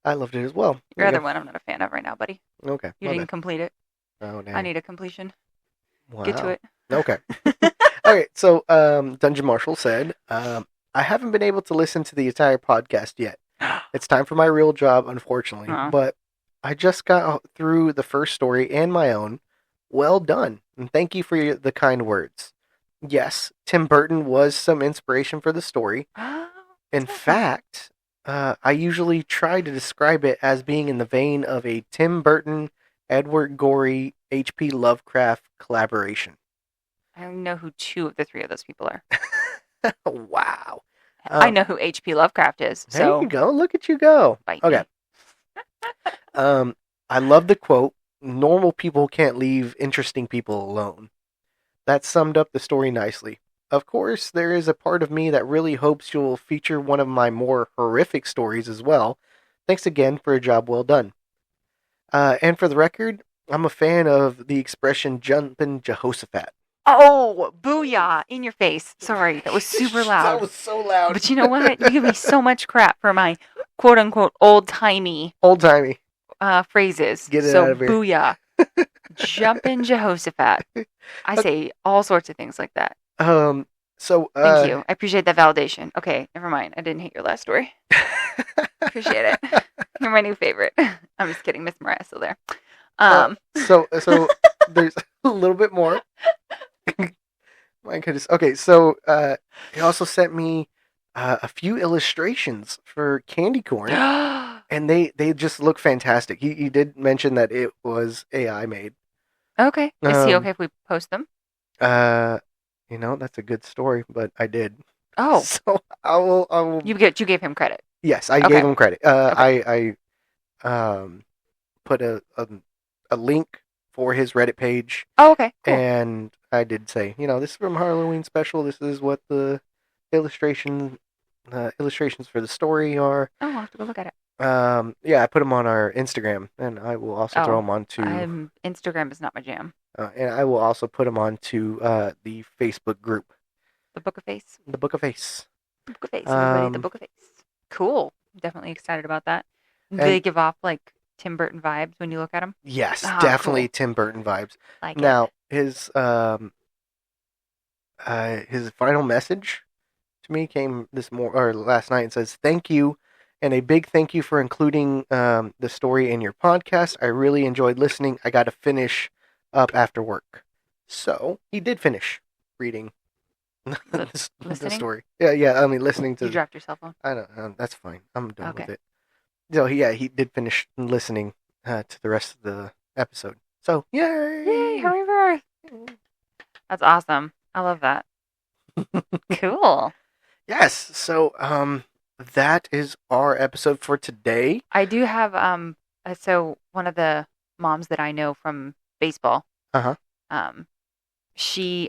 I loved it as well. Your other one I'm not a fan of right now, buddy. Okay. You didn't complete it. Oh, damn. I need a completion. Wow. Get to it. Okay. Okay, so Dungeon Marshal said, I haven't been able to listen to the entire podcast yet. It's time for my real job, unfortunately. Aw. But I just got through the first story and my own. Well done. And thank you for the kind words. Yes, Tim Burton was some inspiration for the story. In fact, I usually try to describe it as being in the vein of a Tim Burton, Edward Gorey, H.P. Lovecraft collaboration. I don't know who 2 of the 3 of those people are. Wow. I know who H.P. Lovecraft is. There So you go. Look at you go. bite Okay. me. I love the quote, normal people can't leave interesting people alone. That summed up the story nicely. Of course, there is a part of me that really hopes you'll feature one of my more horrific stories as well. Thanks again for a job well done. And for the record, I'm a fan of the expression jumpin' Jehoshaphat. Oh, booyah! In your face. Sorry, that was super loud. That was so loud. But you know what? You give me so much crap for my quote unquote old timey Old-timey. phrases. Get it so out of here. booyah. Jumpin' Jehoshaphat. I say all sorts of things like that. So, Thank you. I appreciate that validation. Okay, never mind. I didn't hate your last story. Appreciate it. You're my new favorite. I'm just kidding. Miss Mariah's still there. So there's a little bit more. My goodness. Okay, so he also sent me a few illustrations for candy corn, and they just look fantastic. He did mention that it was AI made. Okay. Is he okay if we post them? Uh, that's a good story, but I did. Oh, So I will. you gave him credit. Yes, I Okay. gave him credit. Okay. I put a link for his Reddit page. Oh, okay. Cool. And I did say, this is from Halloween special. This is what the illustrations for the story are. Oh, I'll have to go look at it. Yeah, I put them on our Instagram, and I will also throw them onto. Instagram is not my jam. And I will also put them onto the Facebook group. The Book of Face. The Book of Face. The Book of Face. Everybody, the Book of Face. Cool. Definitely excited about that. Do they give off like Tim Burton vibes when you look at them? Yes, definitely cool. Tim Burton vibes. Like now, his final message to me came last night and says, "Thank you, and a big thank you for including the story in your podcast. I really enjoyed listening. I got to finish up after work." So he did finish reading the story. Yeah. I mean, listening to. You dropped your cell phone. I don't. That's fine. I'm done with it. So he did finish listening to the rest of the episode. So yay! Yay! Happy birthday! That's awesome. I love that. Cool. Yes. So that is our episode for today. I do have so one of the moms that I know from baseball. I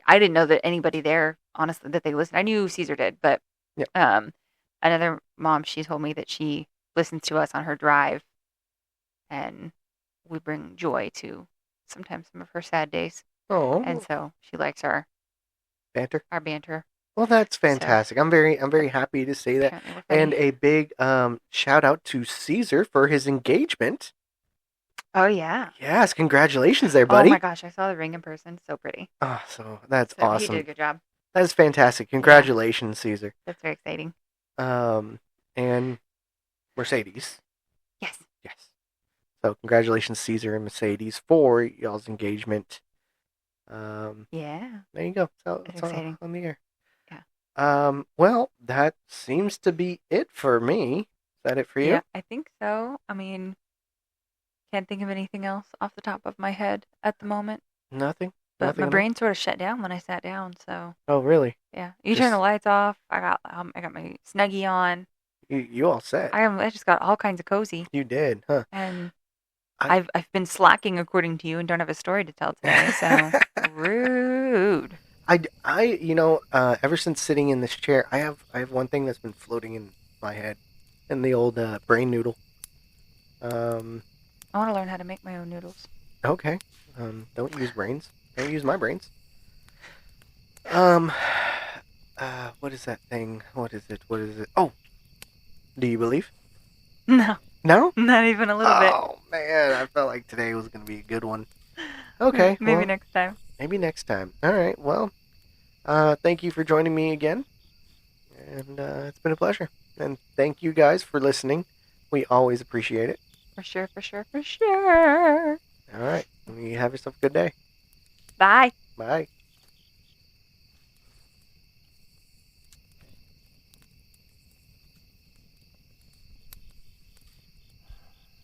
didn't know that anybody there, honestly, that they listened. I knew Caesar did, but another mom, she told me that she listens to us on her drive, and we bring joy to sometimes some of her sad days. Oh. And so she likes our banter. Our banter. Well, that's fantastic. So, I'm very happy to say that. And a big shout out to Caesar for his engagement. Oh yeah. Yes, congratulations there, buddy. Oh my gosh, I saw the ring in person. So pretty. Oh, so that's awesome. He did a good job. That is fantastic. Congratulations, Caesar. That's very exciting. And Mercedes. Yes. So congratulations, Caesar and Mercedes, for y'all's engagement. Yeah. There you go. So it's exciting. On the air. Yeah. Well, that seems to be it for me. Is that it for you? Yeah, I think so. I mean, can't think of anything else off the top of my head at the moment. Nothing. But my brain sort of shut down when I sat down. So. Oh, really? Yeah. You turn the lights off. I got my Snuggie on. You all set. I just got all kinds of cozy. You did, huh? And I've been slacking according to you and don't have a story to tell today. So rude. Ever since sitting in this chair, I have one thing that's been floating in my head, in the old brain noodle. I want to learn how to make my own noodles. Okay. Don't use brains. Don't use my brains. What is that thing? What is it? Oh, do you believe? No. No? Not even a little bit. Oh man, I felt like today was going to be a good one. Okay. Maybe next time. Maybe next time. All right. Well, thank you for joining me again. And it's been a pleasure. And thank you guys for listening. We always appreciate it. For sure. All right. You have yourself a good day. Bye. Bye.